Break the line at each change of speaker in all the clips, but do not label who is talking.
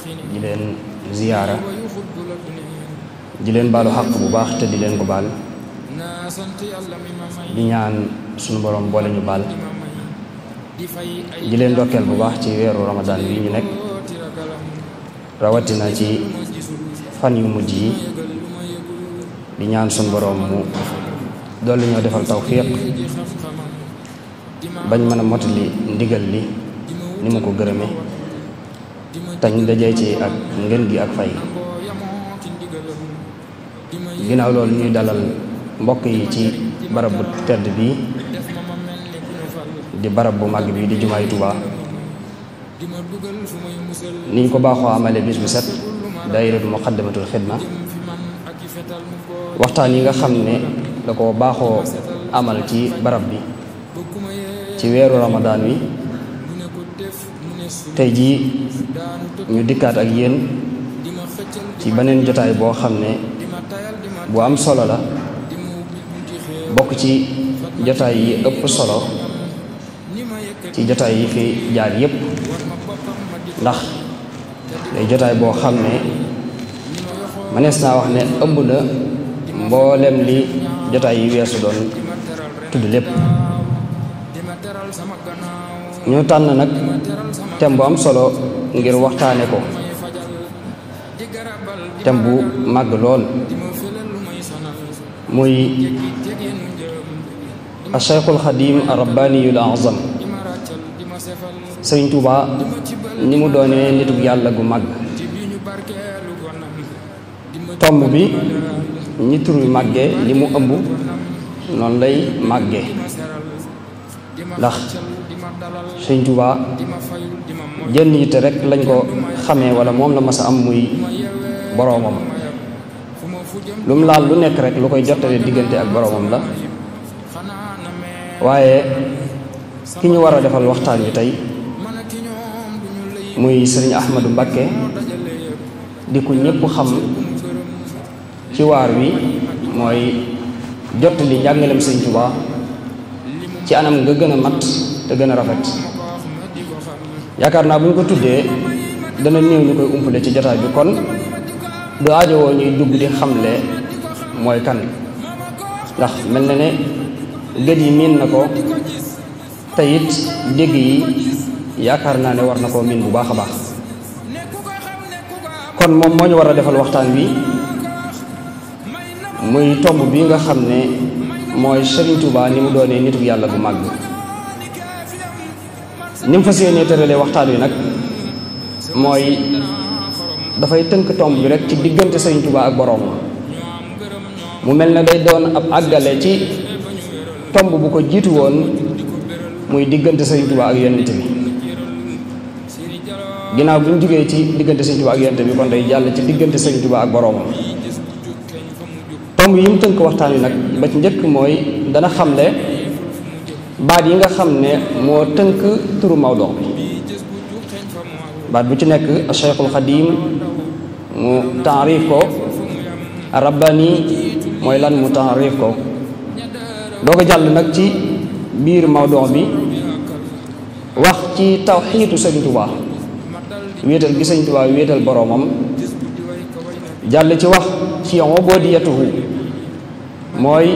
di leen ziyaara di leen baalu xaq bu baax te di leen ko baal di ñaan sunu borom boole ñu baal di leen ndokkeel bu baax ci weeru Ramadan wi ñu nekk rawatina ci fan yu mujj yi di ñaan sunu borom mu dolli ñoo defal tawfiq bañ mën a motali ndigal li ni mu ko gërëme tañ dajee ci ak ngën gi ak fay. ginnaaw loolu ñuy dalal mbokk yi ci barab bu tedd bii di barab bu màgg bi di jumaay Tuubaa niñ ko baaxoo amale bis bu set daayiratu Muqaddamatul Xidma waxtaan yi nga xam ne da ko baaxoo amal ci barab bi ci weeru Ramadan wi tey jii ñu dikkaat ak yéen ci beneen jotaay boo xam ne bu am solo la bokk ci jotaay yi ëpp solo ci jotaay yi fi jaar yépp ndax day jotaay boo xam ne mënees naa wax ne ëmb na mboolem li jotaay yi weesu doon tudd lépp. ñu tànn nag thème bu am solo ngir waxtaane ko thème bu màgg lool muy Cheikhul Xadim ar-Rabbaniyul Azam Sëriñ Tuubaa ni mu doonee nituk yàlla gu màgg. tomb bi ñi tur wi màggee li mu ëmb noonu lay màggee ndax Sëriñ Tuubaa jenn yitte rek lañ ko xamee wala moom la mas a am muy boroomam lu mu laal lu nekk rek lu koy jottale diggante ak boroomam la. waaye ki ñu war a defal waxtaan wi tey muy Sëriñ Ahmadu Mbakke di ku ñépp xam ci waar wi mooy jottali njàngaleem Sëriñ Tuubaa ci anam nga gën a mat te gën a rafet. yaakaar naa bu ñu ko tuddee dana néew ñu koy umpale ci jotaay bi kon du aajowoo ñuy dugg di xamle mooy kan ndax mel na ne gët yi miin na ko te it dégg yi yaakaar naa ne war na koo miin bu baax a baax. kon moom moo ñu war a defal waxtaan wi muy tomb bi nga xam ne mooy Sëriñ Tuubaa ni mu doonee nitu yàlla bu màgg. ni mu fas yéenee tëralee waxtaan wi nag mooy dafay tënk tomb bi rek ci diggante Sëriñ Tuubaa ak boroom mu mel ne day doon ab àggale ci tomb bu ko jiitu woon muy diggante Sëriñ Tuubaa ak yonent bi. ginnaaw bu ñu jógee ci diggante Sëriñ Tuubaa ak yonent bi kon day jàll ci diggante Sëriñ Tuubaa ak boroomam. tomb yi mu tënk waxtaan wi nag ba ci njëkk mooy dana xamle baat yi nga xam ne moo tënk turu Maodo bi baat bu ci nekk Cheikhul Xadim mu taarif ko Rabbani mooy lan mu taarif ko doo ko jàll nag ci biir Maodo bi wax ci tawxiitu Sëriñ Tuubaa wéetal gi Sëriñ Tuubaa wéetal boroomam jàll ci wax ci ubudiyatuhu mooy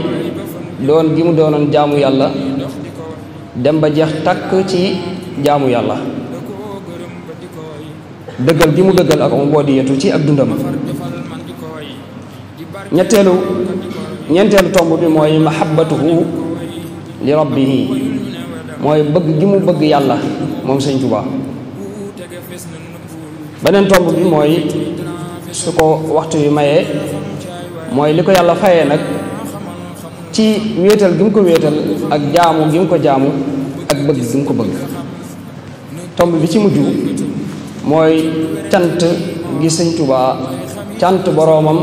doon gi mu doonoon jaamu yàlla dem ba jeex takk ci jaamu yàlla dëggal gi mu dëggal ak ubudiyatu ci ak dundam. ñeenteelu tomb bi mooy mahabbatuhu li rabbihi mooy bëgg gi mu bëgg yàlla moom Sëriñ Tuubaa. beneen tomb bi mooy su ko waxtu wi mayee mooy li ko yàlla fayee nag ci wéetal gi mu ko wéetal ak jaamu gi mu ko jaamu ak bëgg gi mu ko bëgg. tomb bi ci mujj mooy cant gi Sëriñ Tuubaa cant boroomam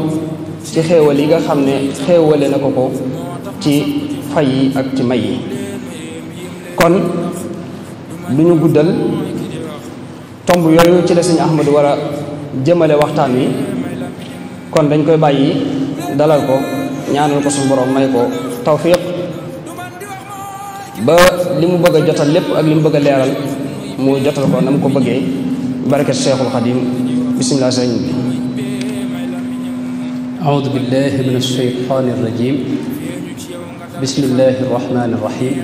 ci xéewal yi nga xam ne xéewale na ko ko ci fay yi ak ci may yi. kon du ñu guddal tomb yooyu ci la Sëriñ Ahmadu war a jëmale waxtaan wi kon dañ koy bàyyi dalal ko ñaanal ko suñu borom may ko tawfiq ba li mu bëgg a jotal lépp ak li mu bëgg a leeral mu jotal ko na mu ko bëggee barkat Cheikhul Xadim bisimilah sëñ bi.
أعوذ بالله من الشيطان الرجيم بسم الله الرحمن الرحيم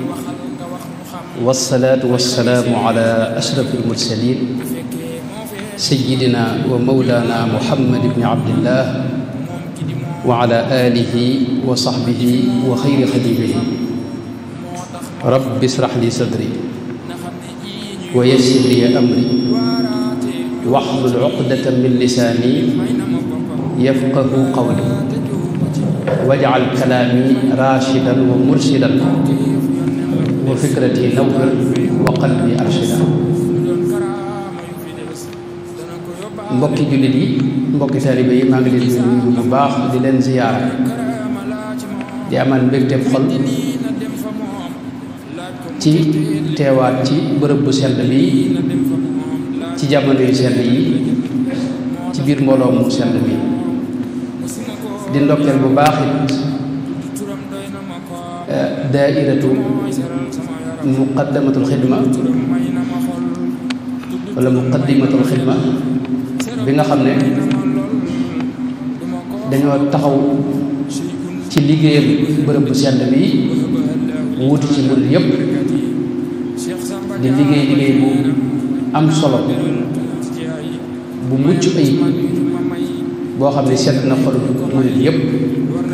والصلاة والسلام على أشرف المرسلين سيدنا ومولانا محمد بن عبد الله وعلى آله وصحبه وخير خديمه رب اشرح لي صدري ويسر لي أمري واحلل عقدة من لساني يفقه قولي واجعل كلامي راشدا ومرشدا وفكرتي نور وقلبي أرشدا. mbokki jullit yi mbokki taalibe yi maa ngi leen di nuyu bu baax di leen ziyaara di amal mbégteem xol ci teewaat ci bërëb bu sell bi ci jamono yu sell yi ci biir mbooloo mu sell bi di ndokkeel bu baax it daairatu muqaddamatul xidma wala muqaddimatul xidma bi nga xam ne dañoo taxaw ci liggéeyam bërëb bu sell bi wuutu ci mbir yépp di liggéey bu am solo bu mucc ayib boo xam ne sedd na xol murit yépp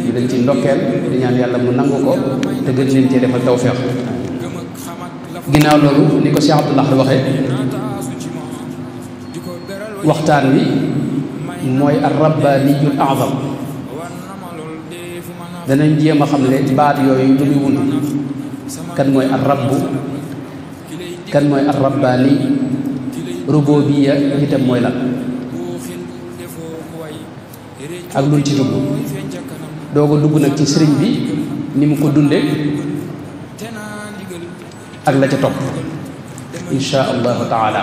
ñu dañ ci ndokkeel di ñaan yàlla mu nangu ko te gën leen cee defal tawfeex. ginnaaw loolu ni ko Cheikh Abdoulaye waxee waxtaan wi mooy ar-rabbaaniyul a'zam danañ jéem a xam ne baat yooyu lu muy wund kan mooy ar-rabbu kan mooy ar-rabbaani rububiyya itam mooy lan ak luñ ci dugg doo ko dugg nag ci sëriñ bi ni mu ko dunde ak la ca topp insha allahu taala.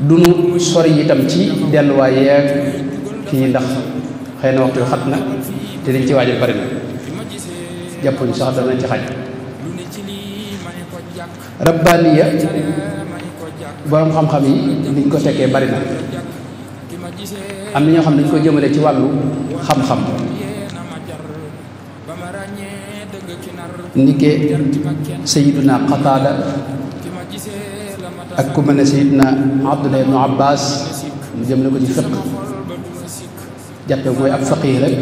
dunu sori itam ci delluwaay yeeg kii ndax xëy na waxtu xat na te liñ ci waajal bari na jàppuñ sax danañ ci xaj. rabbaaniya boroom xam-xam yi liñ ko tekkee bari na am na ñoo xam ne dañ ko jëmale ci wàllu xam-xam nike sayiduna Qataada ak ku mel ne sayiduna Abdullah ibnu Abbas mu jëmale ko ci fiq jàppe mooy ab faqih rek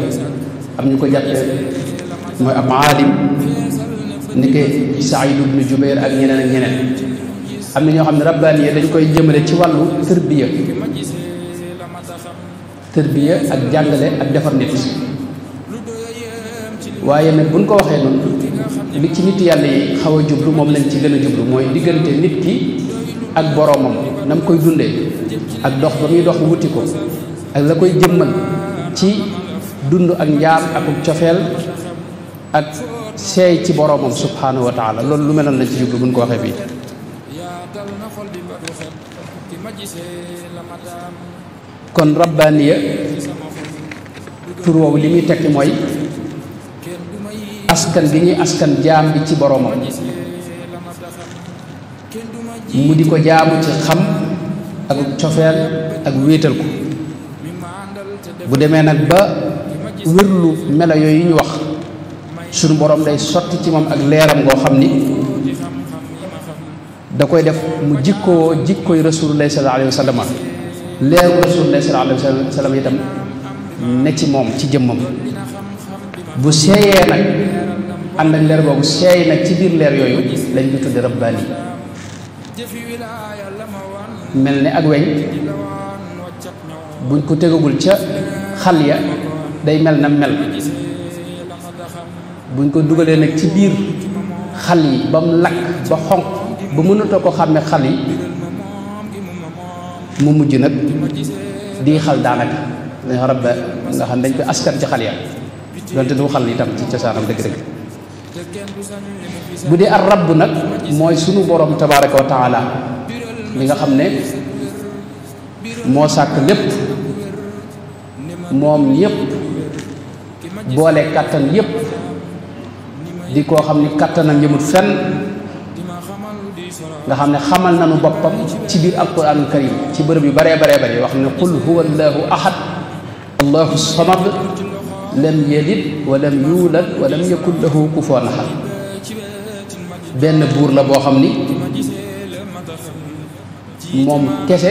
am ñu ko jàppe mooy ab aalim nike Saïd ibnu Jubayr ak ñeneen ak ñeneen. am na ñoo xam ne rabbaaniya dañ koy jëmale ci wàllu tërbiya ak jàngale ak defar nit waaye nag buñ ko waxee noonu li ci nit yàlla yi xaw a jublu moom lañ ci gën a jublu mooy diggante nit ki ak boroomam na mu koy dundee ak dox ba muy dox wuti ko ak la koy jëmmal ci dund ak njaam ak cofeel ak seey ci boroomam subhaanahu wa taala loolu lu meloon lañ ci jublu buñ ko waxee bii. kon rabbaaniya tur woowu li muy tekki mooy askan gi ñuy askan jaam bi ci boroomam mu di ko jaamu ci xam ak cofeel ak wéetal ko bu demee nag ba wérlu melo yooyu ñu wax suñu boroom day sotti ci moom ak leeram ngoo xam ni da koy def mu jikkooy rasulullahi sallallahu alayhi wa sallam leeru rasulullahi sallallahu alayhi wa sallam itam ne ci moom ci jëmmam bu seeyee nag ànd ak leer boobu seey nag ci biir leer yooyu lañ ko tudde rabbaani mel ne ak weñ buñ ko tegagul ca xal ya day mel na mel buñ ko dugalee nag ci biir xal yi ba mu lakk ba xonq ba mënatoo ko xàmme xal yi mu mujj nag di xal daanaka dañoo rabba nga xam dañ koy askan ci xal ya donte du xal itam ci cosaanam dëgg-dëgg bu dee ar rabb nag mooy sunu borom tabaraka wa taala mi nga xam ne moo sàkk lépp moom yépp boole kàttan yépp di koo xam ni kàttanam yëmut fenn nga xam ne xamal nañu boppam ci biir alquranul karim ci bërëb yu baree bari wax ne qul huwa allahu ahad allahu samad lam yalid wa lam yulad wa lam yakun lahu kufuwan ahad benn buur la boo xam ni moom kese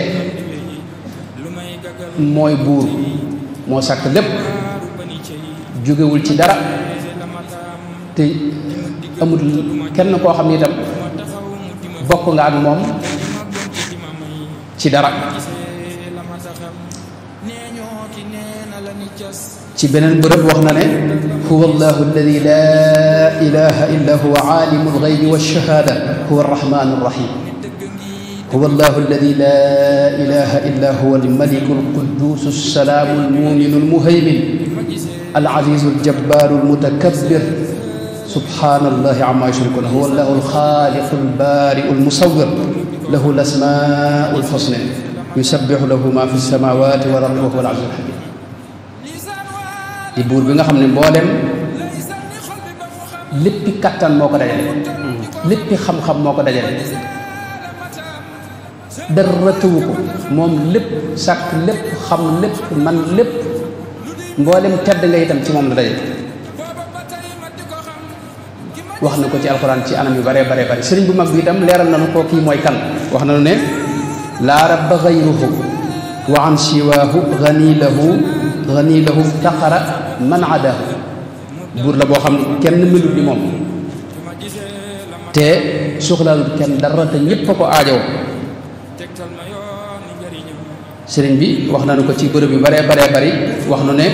mooy buur moo sàkk lépp jógewul ci dara te amul kenn koo xam ni itam bokk nga ak moom ci dara ci beneen bërëb wax na ne huwa allahu alladi la ilaha illa huwa aalimu alghaybi walshahada huwa arrahmanu arrahim huwa allahu alladi la ilaha illa huwa almaliku alquddus alsalaamu almuminu almuhaymin alazizu aljabbaru almutakabbir subhanallahi amma yushrikun huwa allahu alxaaliqu albaari'u almusawwir lahu alasmaa'u alhusna yusabbihu lahu ma fi samawati wal ardi wa huwa al-azizul hakim di buur bi nga xam ne mboolem léppi kattan moo ko dajale léppi xam-xam moo ko dajale dara tëwu ko moom lépp sàkk lépp xam lépp man lépp mboolem tedd nga itam ci moom la dajale wax na ko ci alxuraan ci anam yu bare sëriñ bu mag bi itam leeral nañu ko kii mooy kan wax nañu ne laa rabba gayruhu wa an siwaahu gani lahu taqara man adahu buur la boo xam kenn melut ni moom te soxlaalut kenn dara te ñépp a ko aajowoo sëriñ bi wax nañu ko ci bërëb yu bare bari wax nu ne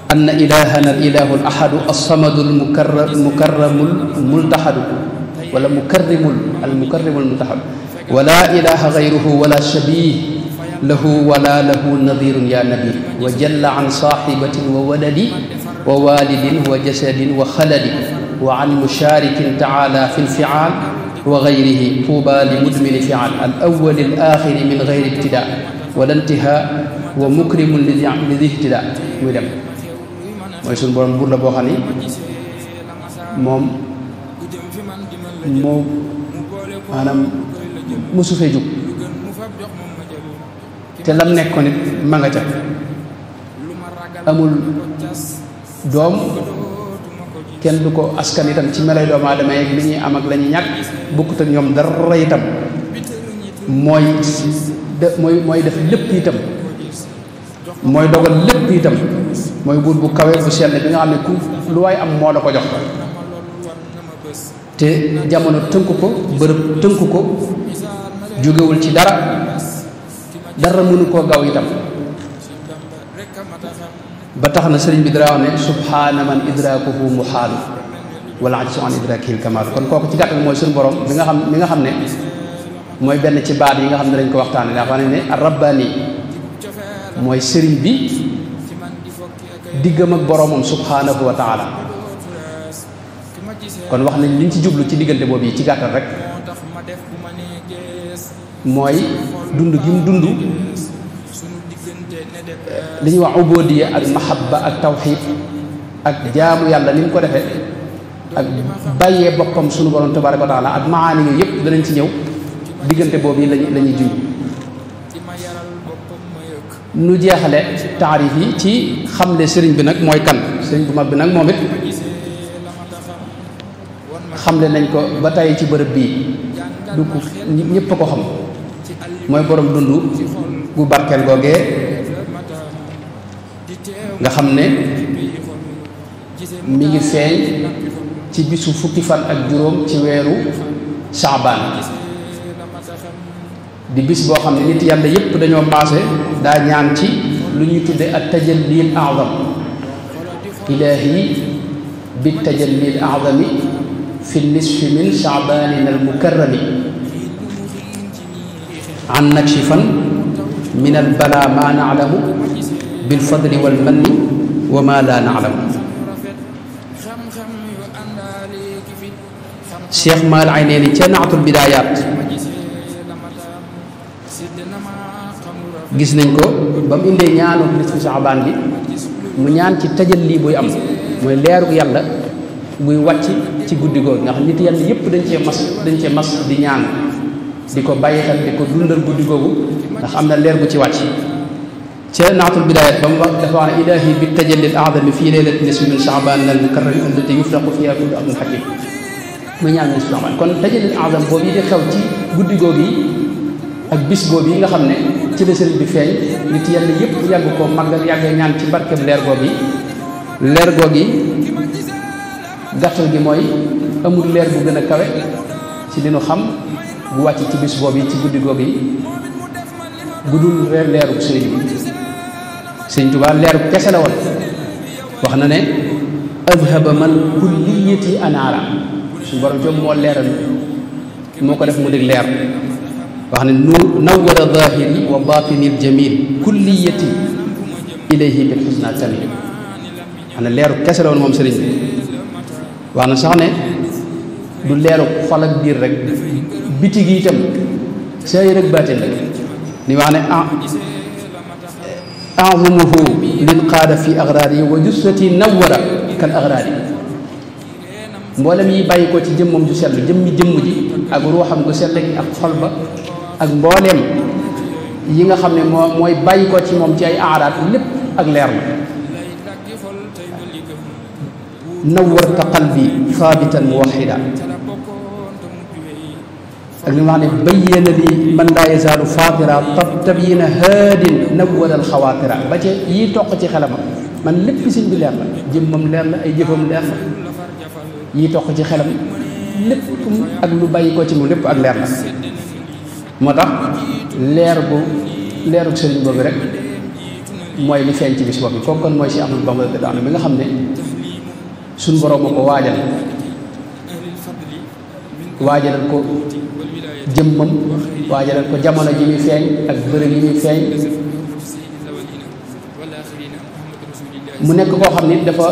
anna ilahana al ilahu al ahadu as-samadu al mukarramul multahadu wala mukarrimul multahadu wala ilaha gayruhu wala shabih lahu wala lahu nadirun ya nabi wa jalla an sahibatin wa waladi wa walidin wa jasadin wa khaladi wa an musharikin taala fi lfial wa gayrihi tuuba li mudmini fial al awali al axiri min gayri ibtida wala intiha wa mukrimun li di ihtida muy dem mooy suñu borom buur la boo xam ni moom moo maanaam mosu fee jug te lam nekkoon nit ma nga ca amul doom kenn du ko askan itam ci melay doomu aadama yeeg li ñuy am ak la ñuy ñàkk bokkut ak ñoom dara itam mooy def lépp itam mooy dogal lépp itam mooy buur bu kawe bu sell bi nga xam ne ku lu waay am moo la ko jox te jamono tënku ko bërëb tënku ko jógewul ci dara mënu koo gaw itam ba tax na sëriñ bi dara wax ne subhaana man idrakuhu muhaalu wala ajsu an idrakihi kamaalu kon kooku ci gàttal mooy suñu borom mi nga xam ne mooy benn ci baat yi nga xam ne dañ ko waxtaane daa xam ne ar-rabbaani mooy sëriñ bi diggam ak boromam subhaanahu wa taala kon wax nañ liñ ci jublu ci diggante boobu yi ci gàttal rek mooy dund gi mu dund li ñuy wax ubudiya ak mahabba ak tawxid ak jaamu yàlla ni mu ko defee ak bàyyee boppam sunu borom tabaraka wa taala ak maani yooyu yëpp danañ ci ñëw diggante boobu yi la ñuy junj nu jeexale taarif yi ci xamle sëriñ bi nag mooy kan sëriñ bu mag bi nag moom it xamle nañ ko ba tey ci bërëb bii du ko ñëpp a ko xam mooy borom dund bu barkeel googee nga xam ne mi ngi feeñ ci bisu fukki fan ak juróom ci weeru Saabaan di bis boo xam ne nit yàlla yépp dañoo maase daa ñaan ci lu ñuy tudde ak tajallil a'zam ilaahi bi tajallil a'zami fi nisfi min sha'banin al mukarrami an nakshifan min al bala ma na'lamu bil fadli wal manni wa ma la na'lamu Cheikh Maal Aynayni ca Naatul Bidaayaat gis nañ ko ba mu indee ñaanu nisfu Saabaan bi mu ñaan ci tajalli buy am mooy leerug yàlla muy wàcc ci guddi googu nga xam nit yàlla yëpp dañ cee mas di ñaan di ko bàyyi xel di ko dundal guddi googu ndax am na leer bu ci wàcc ca naatul bidaayat ba mu wax dafa wax ne ilaahi bi tajallil aadami fii leylati nisfi min shaaban al mukarram allati yufraqu fiha kullu amrin hakim muy ñaan nisfi shaaban kon tajallil aadam boobu yi di xew ci guddi googu yi ak bis boobu yi nga xam ne ci la sëriñ bi feeñ nit yàlla yëpp yàgg ko màggal yàgg ñaan ci barkeb leer googu yi leer googu yi gàttal gi mooy amul leer bu gën a kawe ci li nu xam bu wàcc ci bis boobu yi ci guddi googu yi guddul leeru sëriñ bi sëriñ Tuubaa leeru kese la woon wax na ne adhaba man kulliyati anaara suñu borom jom moo leeral moo ko def mu dig leer wax ne nawwara zahiri wa batini jamil kulliyati ilayhi bil husna tamil wax ne leeru kese la woon moom sëriñ bi wax na sax ne du leeru xol ak biir rek biti gi itam saa yi rek baatin la ni wax ne a'zamuhu lin qaada fi agraari wa jussati nawwara kal agraari mboolem yi bàyyi ko ci jëmmam ju sell jëmm ji ak ruuxam gu sell gi ak xol ba ak mbooleem yi nga xam ne mooy bàyyi ko ci moom ci ay aaraat lépp ak leer la nawwarta qalbi thaabitan muwahhida ak li ma wax ne bayyana li man laa yazaalu faatira tabyina haadin nawwara alxawaatira ba ci yi toq ci xelam man lépp sëñ bi leer la jëmmam leer la ay jëfam leer la yi toq ci xelam lépp ak lu bàyyi ko ci moom lépp ak leer la moo tax leeru sëriñ boobu rek mooy li feeñ ci bis boobu kooku kon mooy si Ahmadu Bamba daanu bi nga xam ne suñ borom moo ko waajalal ko jëmmam waajalal ko jamono ji muy feeñ ak bërëb yi muy feeñ mu nekk koo xam ni dafa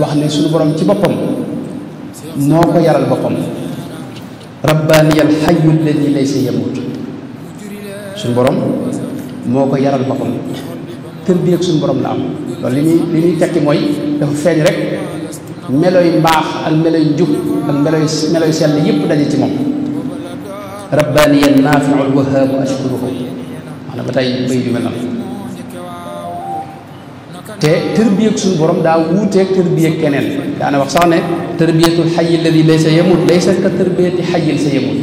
wax ne suñu borom ci boppam moo ko yaral boppam rabbaaniyal hayyu alladi laysa yamut suñu borom moo ko yaral boppam kër bi ak suñu borom la am loolu li muy tekki mooy dafa feeñ rek meloy mbaax ak meloy njub ak meloy sell yépp daje ci moom rabbaaniyan naafiul wahaabu ashkuruhu wax na ba tey bay du mel noonu te tërbiyeeg suñu borom daa wuuteeg tërbiyeeg keneen daana wax sax ne tërbiyatul xayyi alladi laysa yamut laysa ka tërbiyati xayyil sa yamut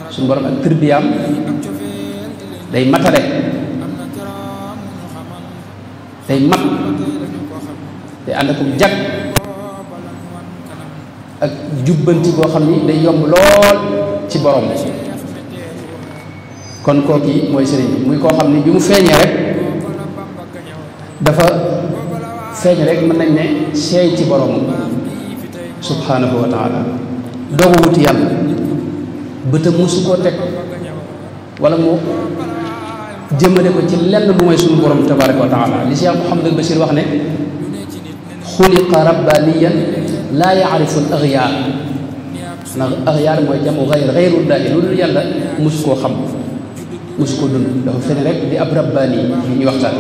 suñu borom ak tërbiyaam day matale day mat day ànd ak jag ak jubbanti boo xam ni day yomb lool ci borom kon kooki mooy sëriñ bi muy koo xam ni bi mu feeñee rek dafa feeñ rek mën nañ ne seey ci borom subhanahu wa taala doogu wuti yàlla bëtam musu koo teg wala mu jëmale ko ci lenn lu mooy suñu borom tabaraka wa taala li Cheikh Mouhamadul Bachir wax ne xuliqa rabbaniyan laa yaarifu al axyaar ndax axyaar mooy jamu xayrullaahi lu dul yàlla musu koo xam musu koo dund dafa feeñ rek di ab rabbani yi ñuy waxtaan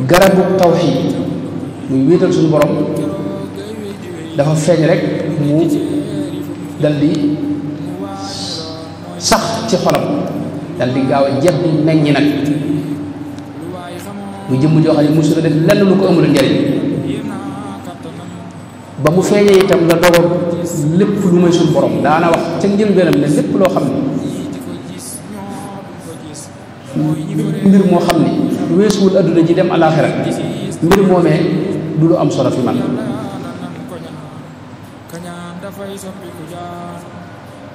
garabu tawxiid muy wéetal suñu borom dafa feeñ rek mu dal di sax ci xolam dal di gaaw a jebbi meññi nag mu jëmm joo xam ne musu def lenn lu ko amul njariñ ba mu feeñee itam la dogal lépp lu may suñu borom daana wax ca njëlbeenam ne lépp loo xam ne mbir moo xam ne weesuwul adduna ji dem alaxira mbir moomee du lu am solo fi man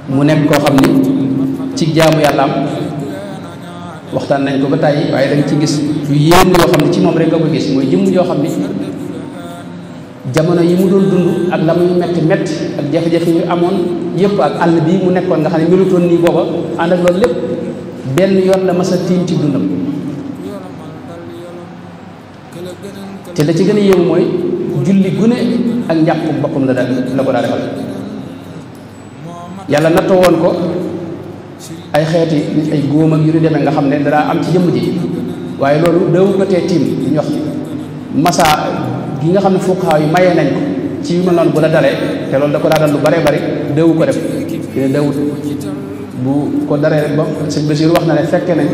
mu nekk koo xam ni ci jaamu yàllaam waxtaan nañ ko ba tàyyi waaye danga ci gis yu yéen yoo xam ne ci moom rek nga ko gis mooy jëmm joo xam ni jamono yi mu doon dund ak la muy metti metti ak jafe-jafe yu amoon yëpp ak àll bii mu nekkoon nga xam ne melutoon nii booba ànd ak loolu lépp benn yoon la mas a tiim ci dundam te la ci gën a yéemu mooy julli gune ak njàpp boppam la ko daa defal yàlla nattoo woon ko ay xeeti ay góom ak yu ñu demee nga xam ne danaa am ci jëmm ji waaye loolu daw ko tee tiim ñu wax masa gi nga xam ne fuqahaa yi mayee nañ ko ci yu mel noonu bu la dalee te loolu da ko daa dal lu bare bari déewu ko def te déewut bu ko daree rek ba sëñ Basiir wax na ne fekke nañ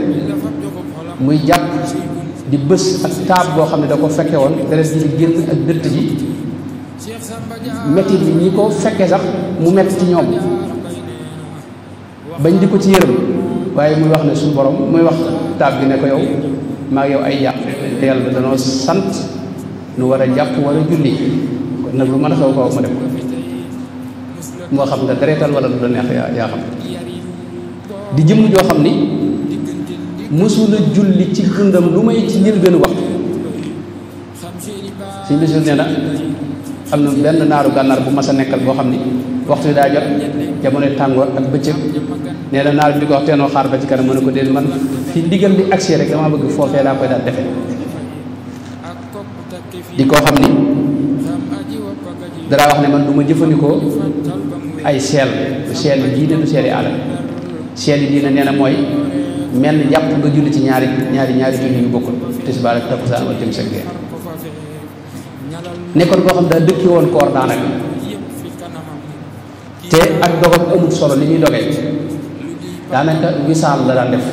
muy jàpp di bës ak taab boo xam ne da ko fekke woon deret ji di génn ak dëtt ji metti bi ñi ko fekke sax mu metti ci ñoom bañ di ko ci yërëm waaye muy wax ne suñu borom muy wax taab bi ne ko yow maa yow ay yàq yàlla danoo sant nu war a jàpp war a julli kon nag lu mën a xew kaw ma def ko moo xam nga deretal wala lu la neex yaa xam di jëmm joo xam ni mësula julli ci dundam lu may ci njëlbéenu waxtu suñ bisul nee na am na benn naaru gànnaar bu mas a nekkal boo xam ni waxtu yi daa jot jamono tàngoor ak bëccëg nee na naar bi di ko wax teenoo xaar ba ci kanam mën na ko déet man fi ndigal di agsi rek dama bëgg foofee laa koy daal defe di koo xam ni dara wax ne man du ma jëfandikoo ay seel du seel yi diine du seel yi alal seel yi diine nee na mooy mel ni jàpp nga julli ci ñaari julli yu bokkul tisbaar ak takkusaan wala timis ak gee nekkoon koo xam daa dëkki woon koor daanaka te ak dogam amul solo li ñuy dogee daanaka wisaal la daan def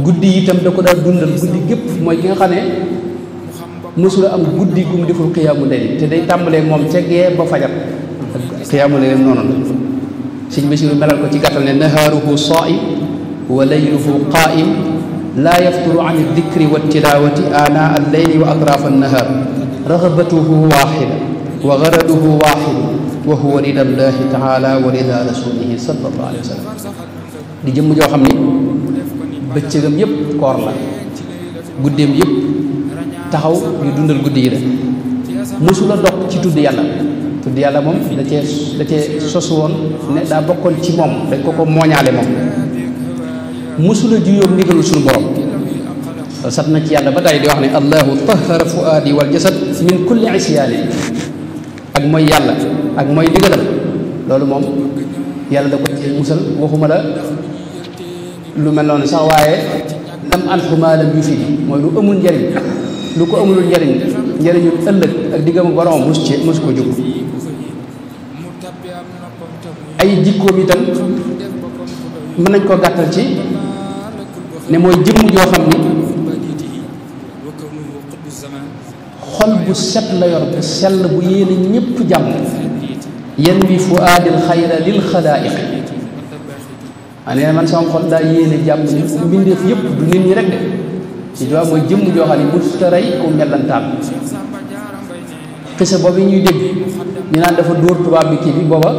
guddi itam da ko daal dundal guddi gépp mooy ki nga xam ne mësula am guddi gu mu deful xiyaamu layl te day tàmbalee moom ca gee ba fajar xiyaamu layl noonu la sëñ Basiru melal ko ci gàttal ne nahaaruhu saa'im wa layluhu qaa'im laa yafturu an aldikri wa tilawati aanaa alleyli wa atrafa annahaar raxabatuhu waaxida wa garaduhu waaxidu wa huwa rida llahi taala wa rida rasulihi sallallahu alayhi wa sallam di jëmm joo xam ni bëccëgam yépp koor la guddeem yépp taxaw yu dundal guddi yi la mësula dog ci tudd yàlla moom da cee sos woon ne daa bokkoon ci moom dañ ko mooñaale moom mësula juyoom ndigalul suñu borom sat na ci yàlla ba tey di wax ne allahu tahara fuaadi wal jasad min kulli isyaani ak mooy yàlla ak mooy ndigalam loolu moom yàlla da ko ci musal waxuma la lu mel noonu sax waaye lam an xumaalam yu fi mooy lu amul njariñ lu ko amulul njariñu ëllëg ak diggam borom mus ko jóg ay jikkoom itam mën nañ koo gàttal ci ne mooy jëmm joo xam ni xol bu set la yor bu sell bu yéene ñëpp jàmm yen wi fu aadil xayra lil xalaa'iq nee man sama xol daa yéene jàmm mbindeef yëpp du nit ñi rek de ci doa mooy jëmm joo xam ne mu taray ku mellantaan xisa boobu ñuy dégg ñu naan dafa dóor tubaab bi kii bi booba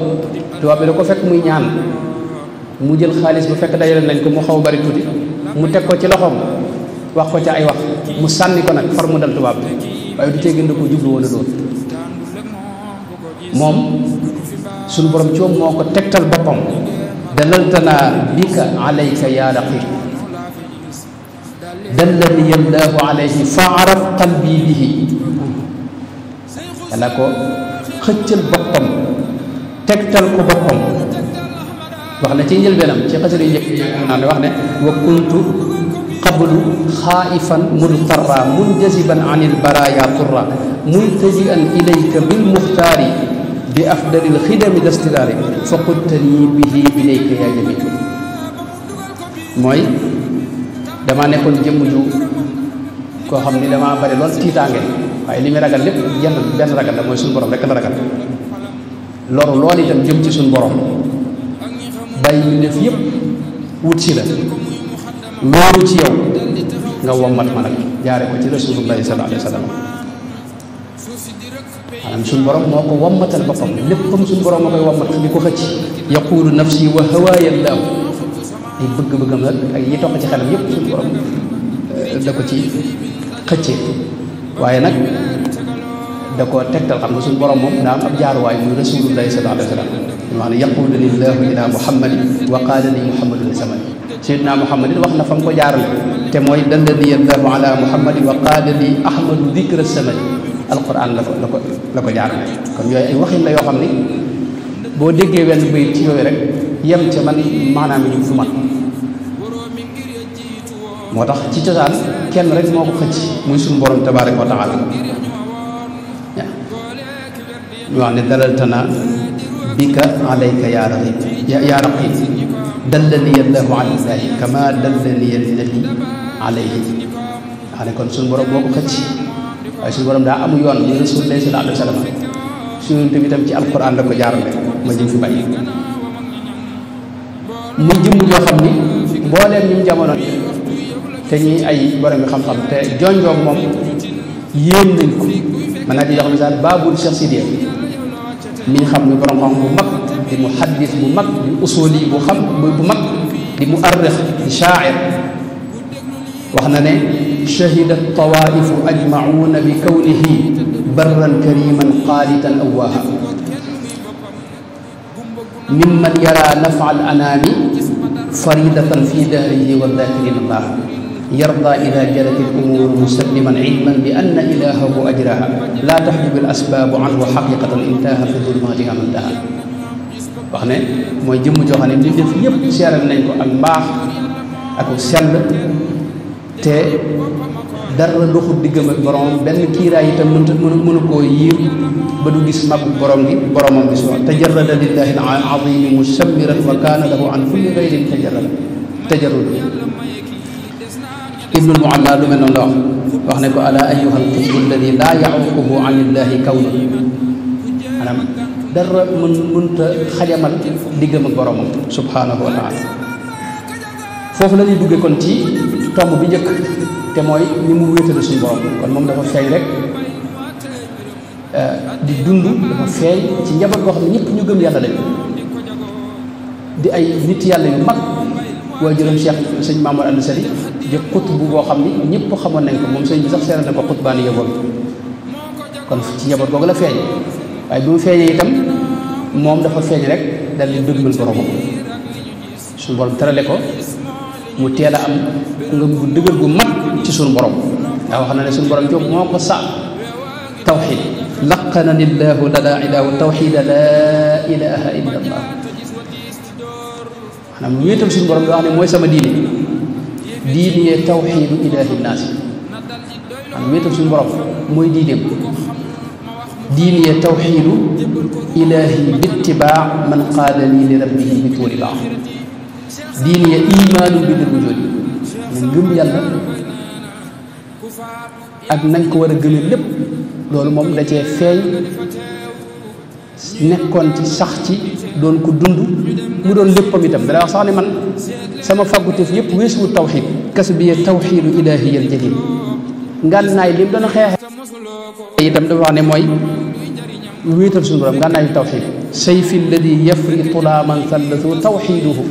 tubaab bi da ko fekk muy ñaan mu jël xaalis bu fekk dajale nañ ko mu xaw bari tuuti mu teg ko ci loxoom wax ko ca ay wax mu sànni ko nag far mu dal tubaab bi waaye du tee gën da ko jublu woon a doon moom suñu borom ci moom moo ko tegtal boppam dalaltana bika alayka ya raqib dallani yallaahu alayhi fa araf qalbi bihi yàlla ko xëccal boppam tegtal ko boppam wax na ci njëlbeenam ci xasida yu njëkk naa ne wax ne wa kuntu qablu xaaifan mudtarra munjaziban an il baraya turra multajian ilayka bil muxtaari bi afdalil xidami dastiraari fa qultani bihi ilayka yaa jamil mooy damaa nekkoon jëmm ju koo xam ni damaa bari lool tiitaange waaye li muy ragal lépp benn ragal la mooy suñu borom rek la ragal loru lool itam jëm ci suñu borom bàyyi ñu def yëpp wut si la loolu ci yow nga wommat ma nag jaare ko ci rasulullahi sallallahu alayhi wa sallam maanaam suñu borom moo ko wommatal boppam léppam suñu borom moo koy wommat di ko xëcc yaqulu nafsi wa hawaayallaahu ay bëgg-bëggam nag ak yi toq ci xelam yëpp suñu borom da ko ci xëcce waaye nag da ko tegtal xam nga suñu borom moom daa am ab jaaruwaay muy rasulullahi sallallahu alayhi wa sallam ñu wax ne yaqulu lillahu ila muhammadin wa qaala li muhammadin samani sayyidina muhammadin wax na fa mu ko jaarale te mooy dallani allahu ala muhammadin wa qaala li ahmadu dikra samani alquran la ko jaarale kon yooyu ay waxin la yoo xam ni boo déggee wenn bayit ci yooyu rek yem ca man maanaam yi du mat moo tax ci cosaan kenn rek moo ko xëcc muy suñu borom tabaraka wa taala ñu wax ne dalaltana bika alayka yaa raqib yaa raqib dallani allahu ala llahi kama dallani alladi alayhi xam ne kon suñu borom moo ko xëcc waaye suñu borom daa amu yoon muy rasulullah sallallahu alayhi wa sallam suñu bi tam ci alquran la ko jaarale ma jëm fi bàyyi muy jëmm joo xam ni mbooleem ñu jamono te ñi ay borom yi xam-xam te jonjoog moom yéem nañ ko mën naa ci jox misaal Baabul Cheikh Sidiya mi xam ni borom xam bu mag di muhaddis bu mag di usuli bu xam bu mag di muarrix di shaa'ir wax na ne shahida tawaifu ajmacuuna bi kawnihi barran kariman qaalitan awwaaha mimman yara nafa al anaami faridatan fi dahrihi wa daakirina allah yarda ida jarat al umur musalliman ilman bi anna ilahahu ajraha la taxjub al asbaabu anhu xaqiqatan intaha fi dulmatiha mantaha wax ne mooy jëmm joo xam ne li def yëpp seeral nañ ko ak mbaax ak sell te dara doxul diggam ak borom benn kiiraay itam mënu koo yiir ba du gis mag borom gi boromam bi so tajarrada lillahi al-azimi musammiran wa kaana lahu an kulli gayrin tajarrud ibnul mualla lu mel noonu la wax ne ko ala ayyuha al-qutbu alladi laa yaququhu an illahi kawnu maanaam dara mënta xajamal diggam ak boromam subhanahu wa taala foofu la ñuy duggee kon ci tomb bi njëkk te mooy ni mu wéetale suñu borom kon moom dafa feeñ rek di dund dafa feeñ ci njaboot goo xam ne ñëpp ñu gëm yàlla lañ di ay nit yàlla yu mag waaye juróom Cheikh sëñ Mamour Anda Sali di xutbu boo xam ni ñëpp xamoon nañ ko moom sëñ bi sax seeral na ko xutbaani yóbboon kon ci njaboot googu la feeñ waaye bi mu feeñee itam moom dafa feeñ rek dal di dëgmal boromam suñu borom terale ko mu teel a am ngëm gu dëgër gu mag ci suñu borom daa wax na ne suñu borom jóg moo ko sa tawxid laqana lillahu lada ilaahu tawxida laa ilaha illa allah maanaam wéetal suñu borom di wax ne mooy sama diine diine tawxidu ilahi naasi maanaam wéetal suñu borom mooy diineem diine tawxidu ilahi bittibaa man qaala lii li rabbihi bi tuuli baax diine imaanu bi dul wujudi ñu ngëm yàlla ak nañ ko war a gëme lépp loolu moom da cee feeñ nekkoon ci sax ci doon ko dund mu doon léppam itam dana wax sax ne man sama fàgguteef yëpp weesuwul tawxid kas bi tawxidu ilahiyal jadid ngànnaay li mu doon xeexe itam dafa wax ne mooy wéetal suñu borom ngànnaayu tawxid sayfi alladi yafri tulaaman sallathu tawxiduhu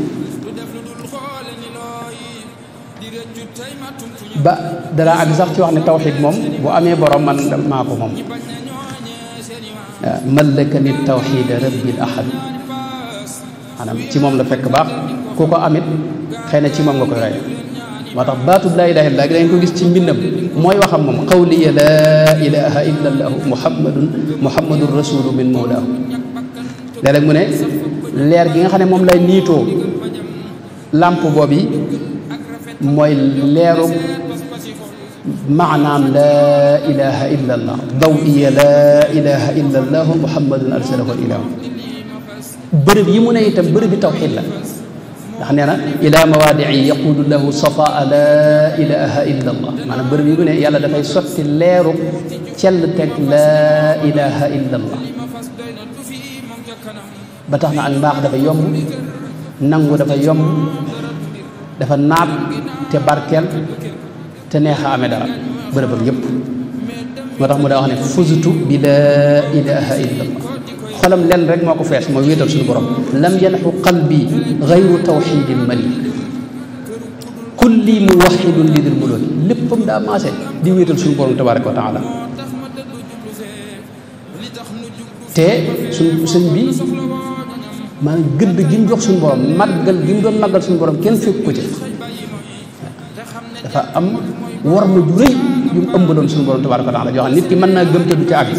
ba dara ak sax ci wax ne tawxid moom bu amee borom man maa ko moom mallaka ni tawxida rabbil ahad maanaam ci moom la fekk baax ku ko amit xëy na ci moom nga koy rey moo tax baatub laa ilaha illa dañ ko gis ci mbindam mooy waxam moom qawliya laa ilaha illa allahu muhammadun rasulu min mawlaahu léeg-léeg mu ne leer gi nga xam ne moom lay niitoo làmp boobu mooy leeru maanaam laa ilaha illa allah dawiya laa ilaha illa allahu muhammadun arsalahu ilahu bërëb yi mu ne itam bërëb bi tawxid la ndax nee na ila mawaadii yaqulu lahu safaa laa ilaha illa allah maanaam bërëb yi mu ne yàlla dafay sotti leeru cell teg laa ilaha illa allah ba tax na ak mbaax dafa yomb nangu dafa yomb dafa naat te barkeel te neex a amee dara bërëbam yëpp moo tax mu daa wax ne fuzutu bi laa ilaha illa allah xolam lenn rek moo ko fees mooy wéetal suñu borom lam yanxu qalbi gayru tawxidin malik kulli muwaxidun li dil mulooki léppam daa maase di wéetal suñu borom tabaraka wa taala te suñ bi maanaam gëdd gi mu jox suñu borom màggal gi mu doon màggal suñu borom kenn fekk ko ci dafa am war ma ju rëy yu mu ëmbaloon suñu borom tabaraka wa taala joo xam nit ki mën naa gëm te du ci àgg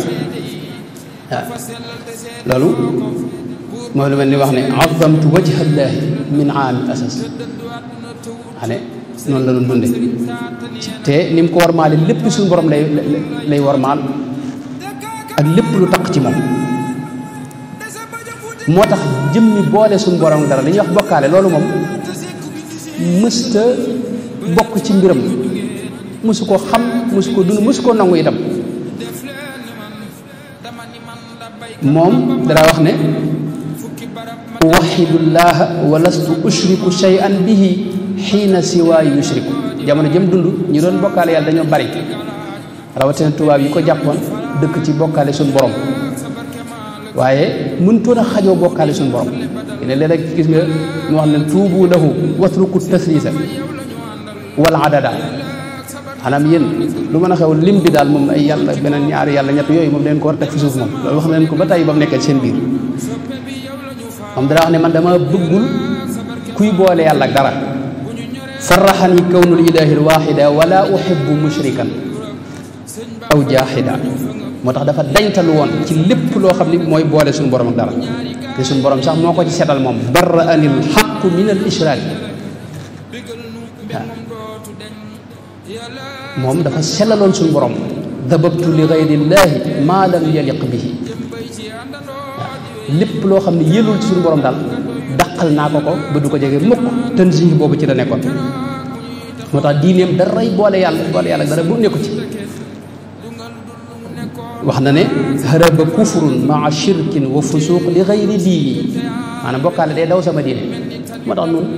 waaw loolu mooy lu mel ni wax ne azamtu wajhallahi min aami asas xane noonu la doon dunde te ni mu ko warmaale lépp suñu borom lay warmaal ak lépp lu taq ci moom moo tax jëmmi boole suñu borom dara li ñuy wax bokkaale loolu moom mësta bokk ci mbiram mësu ko xam mësu ko dund mësu ko nangu itam moom dara wax ne uwaxidullaha wa lastu ushriku shay'an bihi xiina siwaa yushriku jamono jëm dund ñi doon bokkaale yàlla dañoo bari rawatina tubaab yi ko jàppoon dëkk ci bokkaale suñu borom waaye mënutoon a xajoo bokkaale suñu borom ne léeg-léeg gis nga mu wax ne tuubu lahu watruku tasliisa wal adada xanaa yéen lu mën a xew lim bi daal moom ay yàlla beneen ñaari yàlla ñett yooyu moom leen ko war a teg fi suuf moom loolu wax nañ ko ba tey ba mu nekkee seen biir moom dana wax ne man dama bëggul kuy boole yàlla ak dara farraxani kawnul ilahi alwaxida wala uhibbu mushrikan aw jaaxida moo tax dafa dañtalu woon ci lépp loo xam ni mooy boole suñu borom ak dara te suñu borom sax moo ko ci setal moom barra anil xaqu min al ishraak moom dafa sellaloon suñu borom dababtu li gayrillahi maa lam yaliq bihi lépp loo xam ne yëlul ci suñu borom daal dàqal naa ko ba du ko jege mukk tanzih boobu ci la nekkoon moo tax diineem daray boole yàlla dara bu nekku ci wax na ne haraba kufrun maa shirkin wa fusuq li gayri diini maanaam bokkaale day daw sama diine moo tax noonu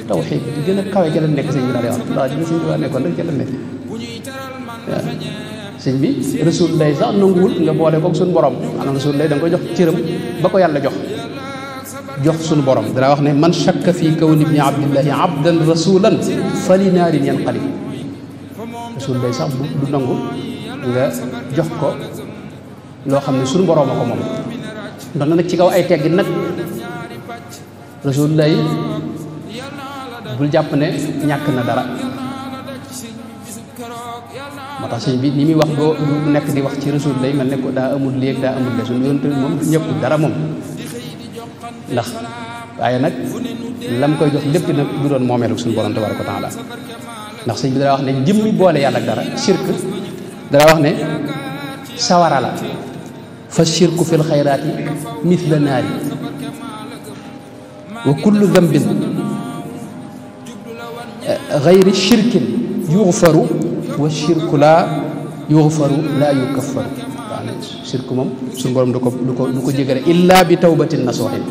tawxiid di gën a kawe ci la nekk sëñ bi daal di wax ndax sëñ bi waa nekkoon rek ci la nekk waaw sëñ bi rasul lay sax nanguwul nga boole koog suñu borom maanaam rasul lay da nga koy jox cëram ba ko yàlla jox suñu borom dara wax ne man shakka fi kawni ibni abdillahi abdan rasulan fali naarin yanqalib rasul lay sax du nangu nga jox ko loo xam ne suñu borom a ko moom ndox na nag ci kaw ay teggin nag rasul lay bul jàpp ne ñàkk na dara moo tax sëñ bi ni muy wax doo du nekk di wax ci rasul lay mel ne ko daa amul léeg daa amul le suñu yonent moom ñëpp dara moom ndax waaye nag lam koy jox lépp nag du doon moomeelu suñu borom tabaraka wa taala ndax sëñ bi dara wax ne jëmmi boole yàlla ak dara shirk dara wax ne sawara la fa shirku fil xayraati mithla naari wa kullu dambin gayri shirkin yuxfaru wa shirku laa yuxfaru laa yukaffaru waaw ne shirku moom suñu borom du ko jégale illa bi tawbatin nasuuhin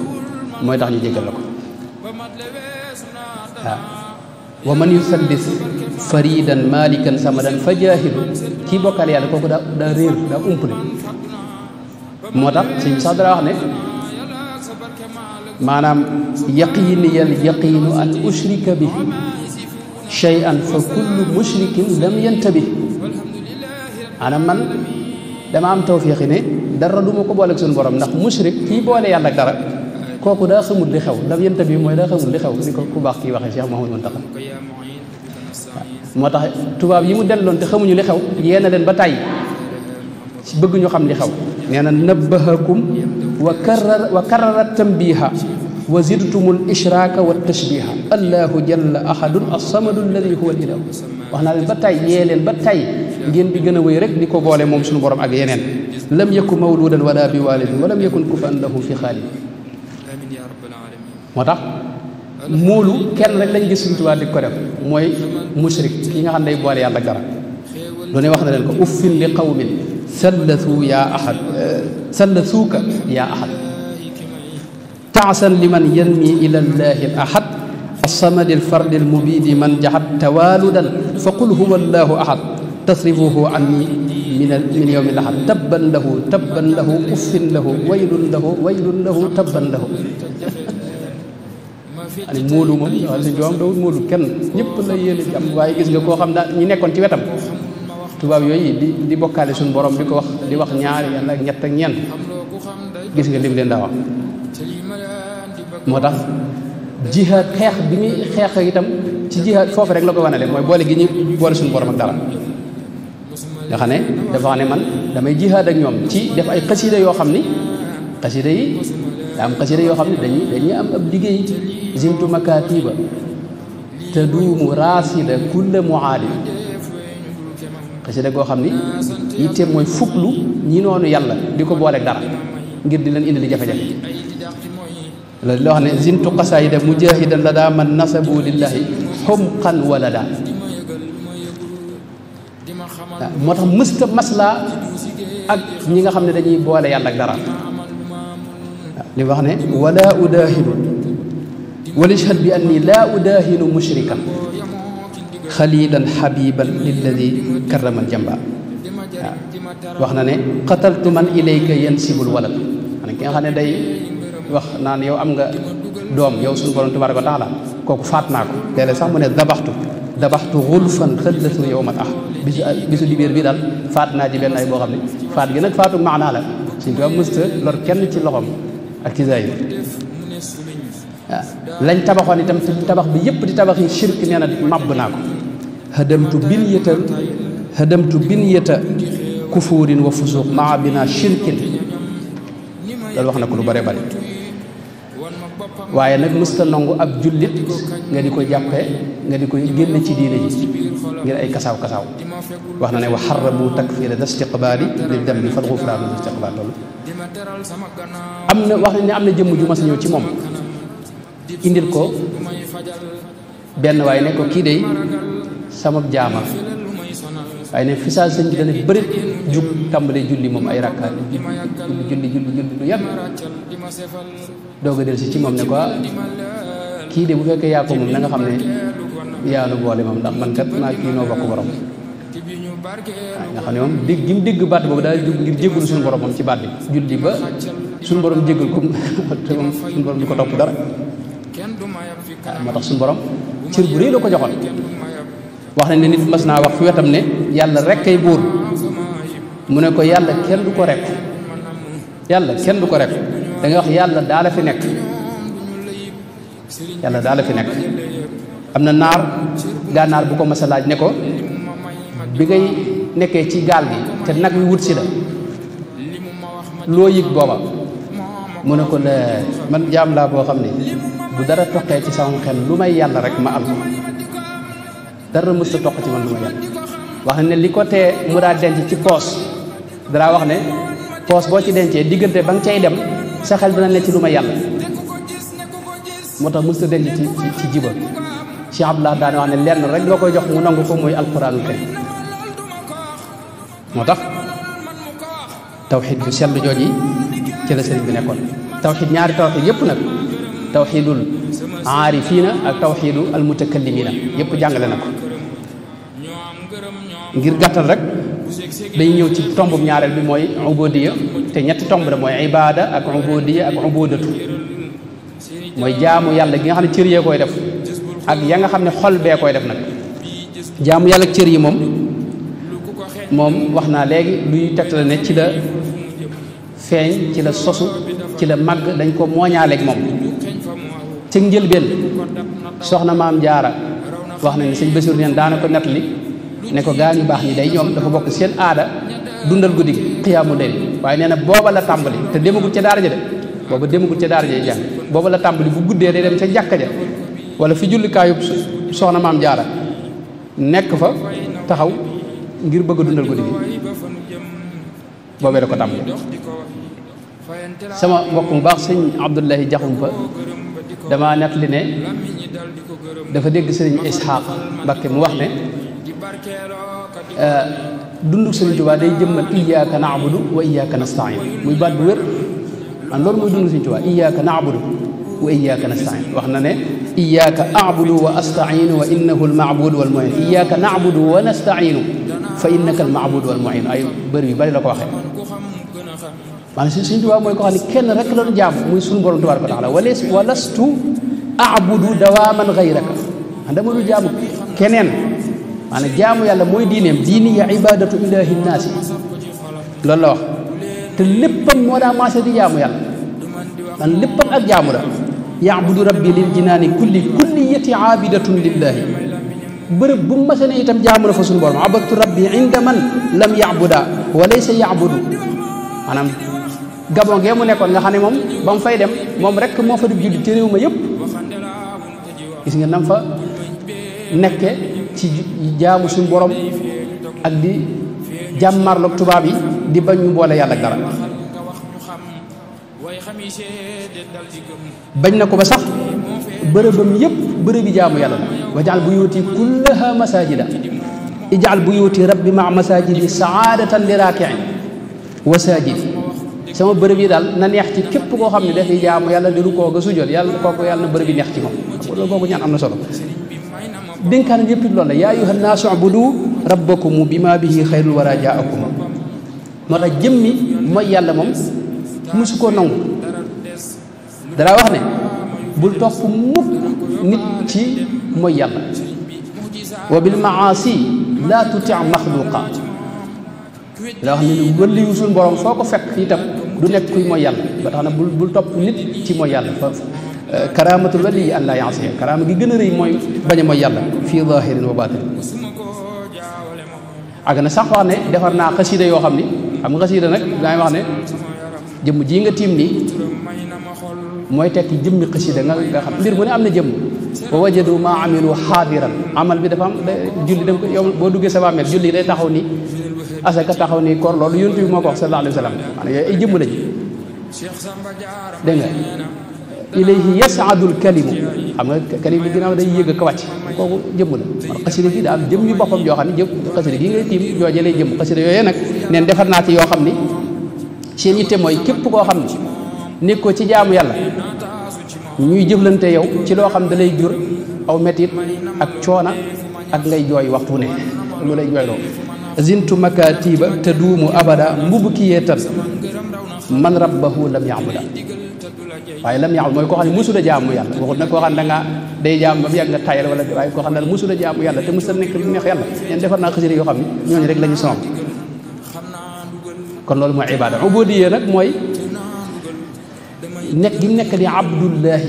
mooy tax ñu jégal la ko waaw wa man yusallis faridan malikan samadan fa jaahilu kii bokkaale yàlla kooku daa réer daa umpale moo tax suñ sax dara wax ne maanaam yaqiniyal yaqinu an ushrika bi shay'an fa kullu mushrikin lam yantabi maanaam man dama am tawfiixi ne dara du ma ko boole ak suñu borom ndax mushrik kii boole yàlla ak dara kooku daa xamul li xew lam yantabi mooy daa xamul li xew ni ko ku baax kii waxee Cheikh Mouhamadou Mountakha moo tax tubaab yi mu delloon te xamuñu li xew yee na leen ba tàyyi ci bëgg ñu xam li xew nee na nabbahakum wa karara tambiha wa zidtumul ishraaka wa tashbiha allahu jalla ahadun as-samadu alladi huwa al-ilahu wax naa leen ba tàyyi yee leen ba tàyyi ngeen di gën a wéy rek di ko boole moom suñu borom ak yeneen lam yakun mawludan wala bi walidin wa lam yakun kufan lahu fi xaalid moo tax móolu kenn rek lañ gis suñu tubaab di ko def mooy mushrik ki nga xam ne day boole yàlla dara lu ne wax na leen ko uffin li qawmin sallathuuka yaa ahad taasan liman yanmi ila llahi al ahad alsamadi alfardi almubidi man jaxat tawaludan fa qul huwa allahu ahad tasrifuhu anni min yawmi lahad tabban lahu uffin lahu waylun lahu tabban lahu ani móolu moom waaye suñ doom dawul móolu kenn ñëpp la yéene jàmm waaye gis nga koo xam daal ñi nekkoon ci wetam tubaab yooyu di bokkaale suñu borom di ko wax di wax ñaari yàlla ak ñett ak ñeent gis nga lim leen daa wax moo tax jihaad xeex bi muy xeex itam ci jihaad foofu rek la ko wanale mooy boole gi ñu boole suñu borom ak dara nga xam ne dafa xam ne man damay jihaad ak ñoom ci def ay xasida yoo xam ni xasida yi daa am xasida yoo xam ne dañuy am ab liggéey zimtu makatiba te duumu raasida kulle muaali xasida goo xam ni yitteem mooy fuklu ñi noonu yàlla di ko booleeg dara ngir di leen indi li jafe-jafe loolu loo xam ne zintu qasaayida mujahidan la daa man nasabu lillahi xumqan wala daa waaw moo tax mësta maslaa ak ñi nga xam ne dañuy boole yàlla ak dara waaw li wax ne wala udaahinu walishhad bi anni laa udaahinu mushrikan xalilan xabiban lilladi karramal jamba waaw wax na ne qataltu man ilayka yansibul walad man ki nga xam ne day wax naan yow am nga doom yow suñu borom tabaaraka wa taala kooku faat naa ko léeg-léeg sax mu ne dabaxtu xulfan xëllatu yow ma tax bisu dibéer bi daal faat naa ci benn ay boo xam ne faat gi nag faatu maanaa la suñ tubaab mësta lor kenn ci loxoom ak ci zahir waaw lañ tabaxoon itam tabax bi yépp di tabax yi shirk nee na màbb naa ko hadamtu binyata kufurin wa fusuq maa bina shirkin loolu wax na ko lu bare bare waaye nag mësta nangu ab jullit nga di ko jàppee nga di ko génne ci diine ji ngir ay kasaaw wax na ne wa xarramu takfira da istiqbaali li dem bi fal xufraanu da istiqbaal loolu am na wax nañ ne am na jëmm ju mas ñëw ci moom indil ko benn waaye ne ko kii de sama jaama waaye ne fisaal sëñ bi dana bëri jug tàmbalee julli moom ay rakkaat julli lu yàgg doog a del si ci moom ne ko kii de bu fekkee yaa ko moom na nga xam ne yaa nu boole moom ndax man kat maa kii noo bokk borom waaw nga xam ne moom dégg gi mu dégg baat boobu daal jug ngir jéggul suñu borom moom ci baat bi julli ba suñu borom jéggal ko te moom suñu borom di ko topp dara waaw moo tax suñu borom cër bu rëy la ko joxoon wax nañ ne nit mas naa wax fi wetam ne yàlla rek kay buur mu ne ko yàlla kenn du ko rek da nga wax yàlla daa la fi nekk am na naar gànnaar bu ko mas a laaj ne ko bi ngay nekkee ci gaal gi te nag wi wut si la loo yëg booba mu ne ko la man jaam laa boo xam ne bu dara toqee ci sama xel lu may yàlla rek ma am dara mës a toq ci man lu may yàlla wax ne li ko tee mu daa denc ci poos dara wax ne poos boo ci dencee diggante ba nga cay dem sa xel dina ne ci lu may yàlla moo tax mës a denc ci jiba Cheikh Abdallah daane wax ne lenn rek nga koy jox mu nangu ko mooy alquranul karim moo tax tawxid bu sell jooj yi ci la sëriñ bi nekkoon tawxid ñaari tawxid yépp nag tawxidul aarifiina ak tawxidu almutakallimiina yépp jàngale na ko ngir gàttal rek dañuy ñëw ci tombum ñaareel bi mooy ubudiya te ñetti tomb la mooy ibaada ak ubudiya ak ubudatu mooy jaamu yàlla gi nga xam ne cër yee koy def ak ya nga xam ne xol bee koy def nag jaamu yàlla ak cër yi moom wax naa léegi luy tegtale ne ci la feeñ ci la sosu ci la màgg dañ ko mooñaaleeg moom ci njëlbeen soxna maam jaara wax na ne sëñ Basiru neen daana ko nettali ne ko gaa ñu baax ñi day ñoom dafa bokk seen aada dundal guddi gi xiyaamu layl waaye nee na booba la tàmbali te demagul ca daara ja de booba demagul ca daara ja jàng booba la tàmbali bu guddee day dem ca jàkka ja wala fi jullikaayu soxna maam jaara nekk fa taxaw ngir bëgg a dundal guddi gi boobee la ko tàmbali sama mbokk mu baax sëñ Abdullahi Jaxumpa dama nettali ne dafa dégg sëriñ Isxaaq Mbakke mu wax ne dundu sëriñ Tuubaa day jëmmal iyyaka na'budu wa iyyaka nasta'in muy baat bu wér man loolu mooy dundu sëriñ Tuubaa iyyaka na'budu wa iyyaka nasta'in wax na ne iyyaka a'budu wa asta'inu wa innahu al-ma'budu wal mu'in iyyaka na'budu wa nasta'inu fa innaka al-ma'budu wal mu'in ay bëri yu bari la ko waxee maanaam sëriñ Tuubaa mooy ko xam ne kenn rek la doon jaam muy suñu borom tabaaraka wa ta'ala wa lastu a'budu dawaaman ghayraka dama du jaamu keneen maanaam jaamu yàlla mooy diineem diini ya ibadatu ilahi nnaasi loolu la wax te léppam moo daa maase di jaamu yàlla man léppam ak jaamu la ya'budu rabbi lil jinaani kulliyati aabidatun lillahi bërëb bu mu mase ne itam jaamu na fa suñu borom abadtu rabbi inda man lam ya'buda wa laysa ya'budu maanaam gabon gee mu nekkoon nga xam ne moom ba mu fay dem moom rek moo fa di julli te réew ma yëpp gis nga nam fa nekke ci jaamu suñu borom ak di jàmmarloog tubaab yi di bañ ñu boole yàlla ak dara bañ na ko ba sax bërëbam yépp bërëbi jaamu yàlla la wajal buyuti kullaha masajida ijal buyuti rabbi ma masajidi saadatan li raakiin wa saajidi sama bërëb yi daal na neex ci képp koo xam ne dafay jaamu yàlla di rukkoo ga sujjóot yàlla kooku yàlla na bërëb yi neex ci moom loolu kooku ñaan am na solo dénkaan yëpp it loolu la yaa ayyuhan naasu ubudu rabbakum bima bihi xayrul wara jaakum moo tax jëmmi mooy yàlla moom musu koo nangu dara wax ne bul topp mukk nit ci mooy yàlla wa bil maasi la tuti maxluqa daa wax ne wëlli yu suñu borom foo ko fekk itam du nekk kuy mooy yàlla ba tax na bul topp nit ci mooy yàlla fa karaamatul wali an laa yaasiya karaama gi gën a rëy mooy bañ a mooy yàlla fii zahirin wa batin ak na sax wax ne defar naa xasida yoo xam ni xam nga xasida nag daay wax ne jëmm ji nga tiim nii mooy tekki jëmmi xasida nga xam mbir mu ne am na jëmm wa wajadu ma amilu xaadiran amal bi dafa am julli da nga ko yow boo duggee sa bàmmeel julli day taxaw ni asaka taxaw ni koor loolu yonent bi moo ko wax sallallahu alayhi wa sallam maanaam yooyu ay jëmm lañu dégg nga ilayhi yasaadul kalimu xam nga kalim bi ginnaaw day yéeg ak wàcc kooku jëmm la man xasida gi daa am jëmm yu boppam joo xam ne jëm xasida gi ngay tiim jooje lay jëmm xasida yooyu nag neen defar naa ci yoo xam ni seen yitte mooy képp koo xam ne nekkoo ci jaamu yàlla ñuy jëflante yow ci loo xam da lay jur aw metit ak coona ak ngay jooy waxtu ne lu lay jooy loo zintu makatiba te duumu abada mbubu kiyee tan man rabbahu lam yaabuda waaye lam yaabud mooy koo xam ne musula jaamu yàlla waxut nag koo xam ne da ngaa day jaam ba mu yàgg nga tayal wala waaye koo xam ne musula jaamu yàlla te musul nekk lu neex yàlla ñeen defar naa xasida yoo xam ne ñooñu rek la ñu sonal kon loolu mooy ibaada ubudiyya nag mooy nekk gi mu nekk di abdullahi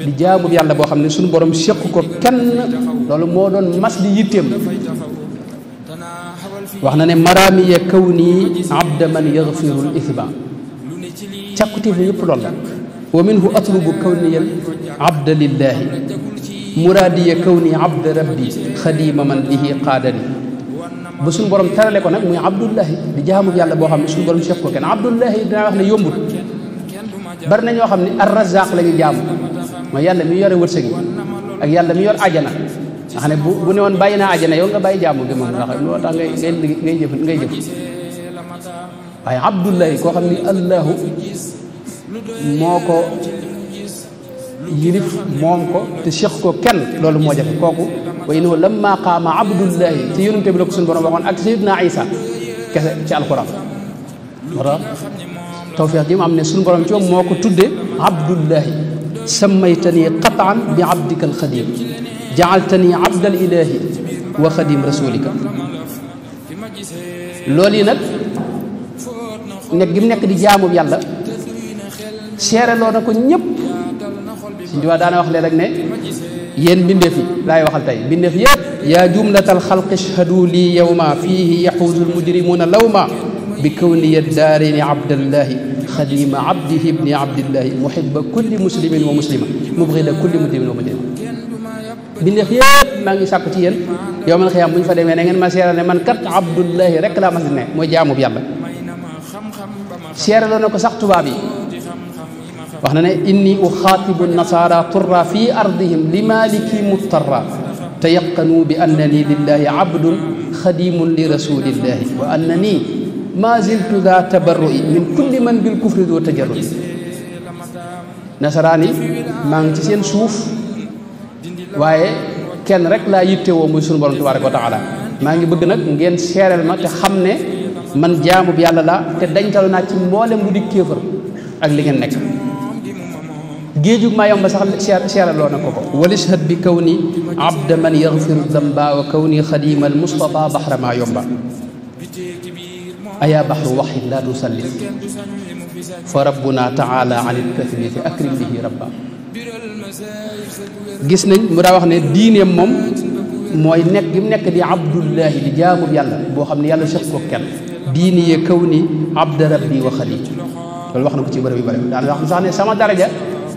di jaamu yàlla boo xam ne suñu borom séq ko kenn loolu moo doon mas di yitteem wax na ne maraamiya kawni abda man yaghfirul ithba càkkutéef yi yëpp loolu la wa minhu atlubu kawniyal abda lillahi muraadiya kawni abda rabbi xadima man bihi qaadani ba suñu borom terale ko nag muy abdullahi di jaamu yàlla boo xam ne suñu borom séq ko kenn abdullahi dinaa wax ne yombul bari na ñoo xam ne ar razaq la ñu jaamu mooy yàlla mi yore wërsëg yi ak yàlla mi yor ajana nga xam ne bu ne woon bàyyi naa ajana yow nga bàyyi jaamu gi moom ndax loo tax ngay jëf waaye abdullahi koo xam ni allahu moo ko yilif moom ko te séq ko kenn loolu moo jafe kooku wa innahu lamma qaama abdullahi te yonente bi la ko suñu borom waxoon ak sayyidna isa kese ci alquran moo tax tawfiq ji mu am ne suñu borom ci moom moo ko tudde abdullahi sammaytani qataan bi abdika alxadim jaaltani abdal ilahi wa xadim rasulika loolu yi nag nekk gi mu nekk di jaamu yàlla seereloo na ko ñëpp suñu diwaan daana wax leen rek ne yéen mbindeef yi laay waxal tey mbindeef yëpp yaa jumlatal xalqi ishhadu lii yawma fiihi yaxuusu almujrimuuna lawma bi kawniya daarini abdallahi xadima abdihi ibni abdillahi muhibba kulli muslimin wa muslima mubghida kulli mujrimin wa mujrima bindeef yëpp maa ngi sàkku ci yéen yow man xiyaam bu ñu fa demee na ngeen ma seeral ne man kat abdullahi rek laa mas di ne mooy jaamu bi yàlla seeraloo na ko sax tubaab yi wax na ne inni uxaatibu nasara turra fi ardihim li maliki muttarra tayaqanu bi annani lillahi abdun xadimun li rasulillahi wa annani ma ziltu da tabarrui min kulli man bil kufri doo tajarrui nasaraan yi maa ngi ci seen suuf waaye kenn rek laa yittewoo muy sunu borom tabaraka wa taala maa ngi bëgg nag ngeen seereel ma te xam ne man jaamu bi yàlla la te dañtalu naa ci mboolem lu di kéefër ak li ngeen nekk géejug maa yomba sax seeraloo na ko walishhad bi kawni abda man yaghfiru damba wa kawni xadima al mustafa baxra maa yomba ayaa baxru waxid laa tusallis fa rabbuna taala an ilkathbiti akrim bihi rabba gis nañ mu daa wax ne diineem moom mooy nekk gi mu nekk di abdullahi di jaamub yàlla boo xam ne yàlla sëq ko kenn diini ye kaw ni abda rabbi wa xadim loolu wax na ko ci bërëb yu bëri daana wax sax ne sama daraja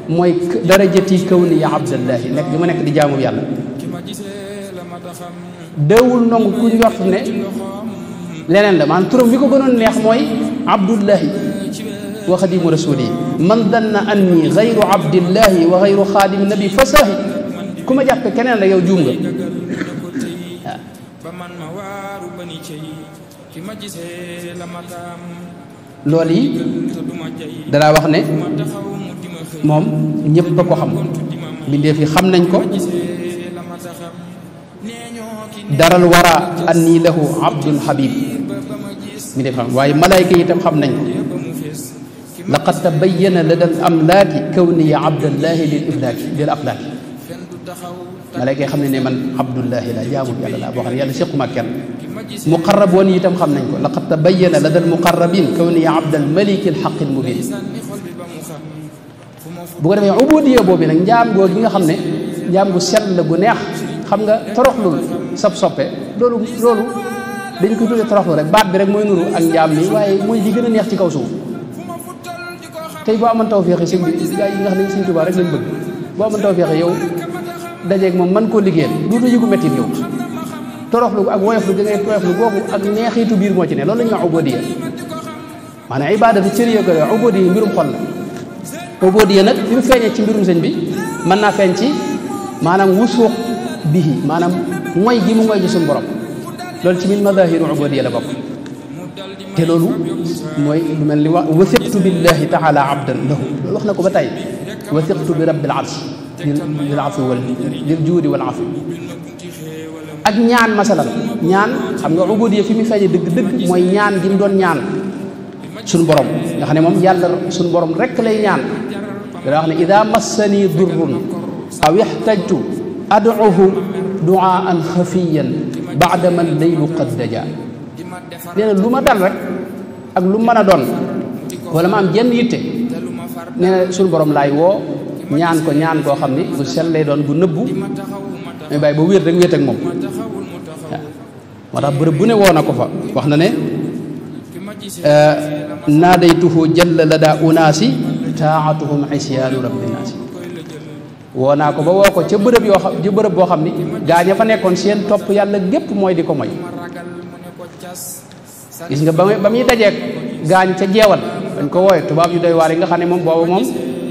mooy darajati kaw ni ya abdallahi nekk gi ma nekk di jaamub yàlla dawul nangu ku njort ne leneen la maanaam turam bi ko gënoon neex mooy abdullahi wa xadimu rasuli man danna anni gayru abdillahi wa gayru xaadimi nabi fasahi ku ma jàppe keneen la yow juum nga loolu yi danaa wax ne moom ñëpp a ko xam mbindeef yi xam nañ ko daral wara anni lahu abdul habib mbindeef xam waaye malaayka yi itam xam nañ ko laqad tabayyana lada al amlaaki kawniya abdallahi lil iflaaki lil aflaaki malaayka yi xam ne ne man abdullahi la jaamu yàlla la boo xam ne yàlla séquma kenn muqarraboon yi itam xam nañ ko laqad tabayyana lada al muqarrabin kawniya abdal maliki al xaqi al mubin bu ko defee ubudiya boobu nag njaam goo gi nga xam ne njaam gu sell la gu neex xam nga toroxlul sab soppe loolu dañ ko tuddee toroxlu rek baat bi rek mooy nuru ak njaam mi waaye mooy li gën a neex ci kaw suuf tey boo amoon tawfeex sëñ bi gaa yi nga xam ne sëñ Tuubaa rek lañ bëgg boo amoon tawfeex yow dajeeg moom man koo liggéeyal duutu yëgu métti yow toroxlu ak woyoflu da ngay toroxlu boobu ak neexitu biir moo ci ne loolu la ñuy wax ubudiya maanaam ibaadatu cër yo ko ubudiya mbirum xol la ubudiya nag fi mu feeñee ci mbirum sëñ bi mën naa feeñ ci maanaam wusuuq bihi maanaam mooy gi mu mooy ci suñu borom loolu ci min madahiru ubudiya la bokk te loolu mooy lu mel ni wax wasiqtu billahi taala abdan lahu loolu wax na ko ba tey wasiqtu bi rabbil arsh lil afi wal lil juudi wal afi ak ñaan masalan ñaan xam nga ubudiya fi mu feeñee dëgg-dëgg mooy ñaan gi mu doon ñaan suñu borom nga xam ne moom yàlla suñu borom rek lay ñaan dana wax ne ida massani durrun aw ixtajtu ad'uhu du'aan xafiyan baada man laylu qad daja nee na lu ma dal rek ak lu mën a doon wala ma am jenn yitte nee na suñu borom laay woo ñaan ko ñaan koo xam ni bu sell lay doon bu nëbbu may bàyyi ba wéet rek wéet ak moom moo tax bërëb bu ne woo na ko fa wax na ne naadaytuhu jalla lada unaasi taatuhum isyaanu rabbi naasi woo naa ko ba woo ko ca bërëb yoo xam ca bërëb boo xam ni gaa ña fa nekkoon seen topp yàlla gépp mooy di ko moy gis nga ba muy dajeeg gaañ ca jeewal dañ ko wooye tubaab yu doy waar yi nga xam ne moom boobu moom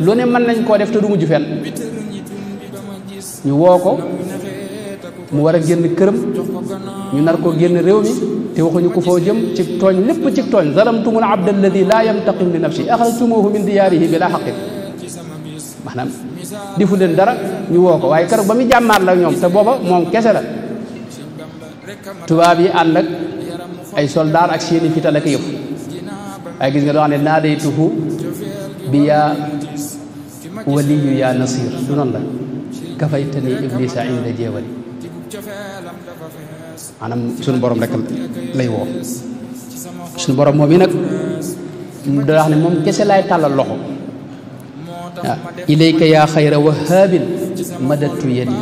lu ne mën nañ koo def te du mujj fenn ñu woo ko mu war a génn këram ñu nar koo génn réew mi te waxuñu ko foo jëm ci tooñ lépp ci tooñ zalamtumul abda alladi laa yantaqim li nafsi axrajtumuhu min diyaarihi bila xaqin maanaam defu leen dara ñu woo ko waaye keroog ba muy jàmmaar la ñoom te booba moom kese la tubaab yi ànd ak ay soldaar ak seeni fital ak yëpp waaye gis nga doo xam ne naadaytuhu bi yaa waliyu yaa nasir du noonu la kafaytani iblisa inda jeewali maanaam suñu borom rek lay woo suñu borom moom yi nag da wax ne moom kese laay tàllal loxo waaw ilayka yaa xayra wahaabin madadtu yadi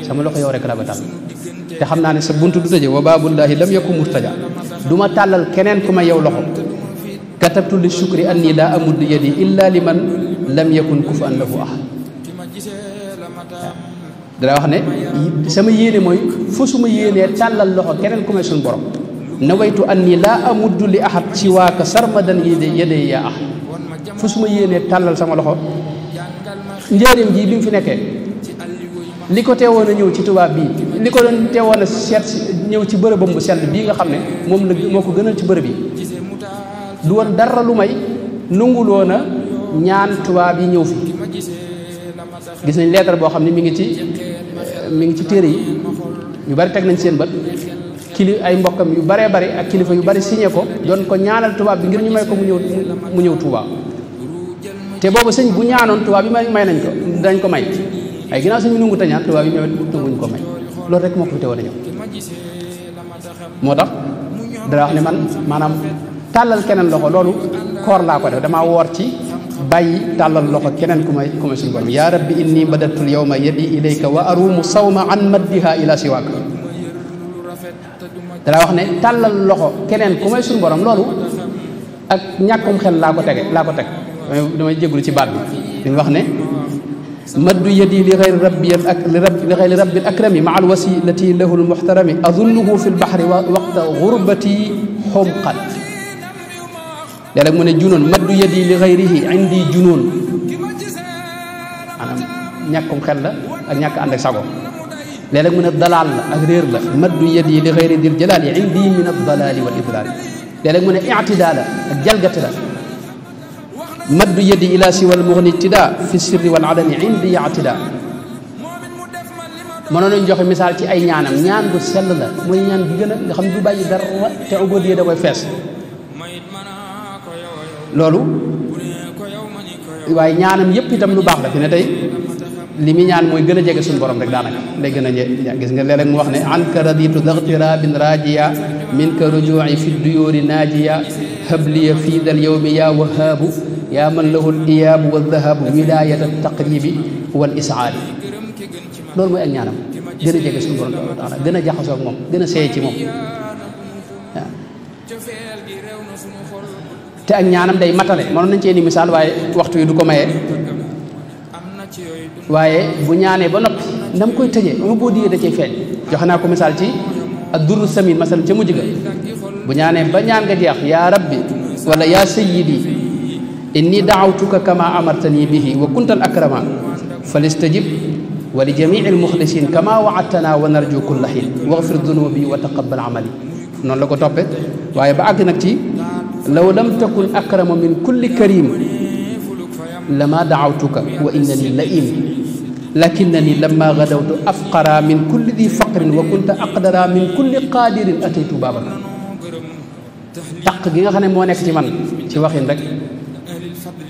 sama loxo yow rek la ba tàll te xam naa ne sa buntu du tëje wa baabullahi lam yakun murtaja du ma tàllal keneen ku ma yow loxo katabtu li shukri anni laa amuddu yadi illa liman lam yakun kufan lahu ahad dana wax ne sama yéene mooy fu suma yéenee tàllal loxo keneen ku may suñu borom nawaytu anni laa amuddu li ahad siwaaka sarmadan yadee yaa ahad fu suma yéenee tàllal sama loxo njëriñ ji bi mu fi nekkee li ko teewoon a ñëw ci tubaab bii li ko doon teewoon a seet ñëw ci bërëbam bu sell bii nga xam ne moom la moo ko gënal ci bërëb yi du woon dara lu may nunguloon a ñaan tubaab yi ñëw fi gis nañ leetar boo xam ne mi ngi ci téere yi ñu bari teg nañ seen bët ay mbokkam yu baree bari ak kilifa yu bari signé ko doon ko ñaanal tubaab bi ngir ñu may ko mu ñëw Tuubaa te boobu sëñ bu ñaanoon tubaab yi may nañ ko dañ ko may ay ginnaaw sëñ bi nungu ta ñaan tubaab yi nanguñ ko may loolu rek moo ko fi teewoon a ñëw moo tax dara wax ne man maanaam tàllal keneen loxo loolu koor laa ko def damaa woor ci bàyyi tàllal loxo keneen ku may suñu borom yaa rabbi inni madatul yawma yadi ilayka wa arumu sawma an maddiha ila siwaaka dara wax ne tàllal loxo keneen ku may suñu borom loolu ak ñàkkum xel laa ko teg damay jéglu ci baat bi dañu wax ne maddu yadi li xayri rabbil akrami maa alwasilati lahu almuxtarami azunnuhu fi lbaxri waqta gurbati xumqan léeg-léeg mu ne junoon maddu yadi li xayrihi indi junoon maanaam ñàkkum xel la ak ñàkk ànd ak sago léeg-léeg mu ne dalaal la ak réer la maddu yadi li xayri dil jalaali indi min ad-dalaali wal idlaali léeg-léeg mu ne i'tidaa la ak jalgati la maddu yadi ila siwal mughni ibtidaa fi sirri wal adami indi i'tidaa mënoon nañ joxe misaal ci ay ñaanam ñaan bu sell la mooy ñaan bi gën a nga xam du bàyyi dara te ubudiyya da koy fees loolu waaye ñaanam yépp itam lu baax la fi ne tey li muy ñaan mooy gën a jege suñu borom rek daanaka day gën a gis nga léeg-léeg mu wax ne anka raditu daghtirabin rajiya minka ruju'i fi duyuri najiya habliya fi dal yawmi ya wahabu ya man lahu al-iyabu wa dhahabu wilayat at-taqribi wal isaali loolu mooy ak ñaanam gën a jege suñu borom taala gën a jaxasoo ak moom gën a seey ci moom waaw te ak ñaanam day matale mënoon nañ cee ni misaal waaye waxtu yi du ko maye waaye bu ñaanee ba noppi ndam koy tëjee mu boo diyee da cay feeñ joxe naa ko misaal ci ad-durru samin masal ca mujj ga bu ñaanee ba ñaan nga jeex yaa rabbi wala yaa sayyidi inni da'awtuka kama amartani bihi wa kunta al-akrama falistajib wa li jamii al-mukhlisin kama wa'adtana wa narju kulla hin waghfir dhunubi wa taqabbal amali noonu la ko toppe waaye ba àgg nag ci law lam takun akrama min kulli karim lama da'awtuka wa innani la'im lakinnani lamma ghadawtu afqara min kulli dhi faqrin wa kunta aqdara min kulli qadirin ataytu babaka taq gi nga xam ne moo nekk ci man ci waxin rek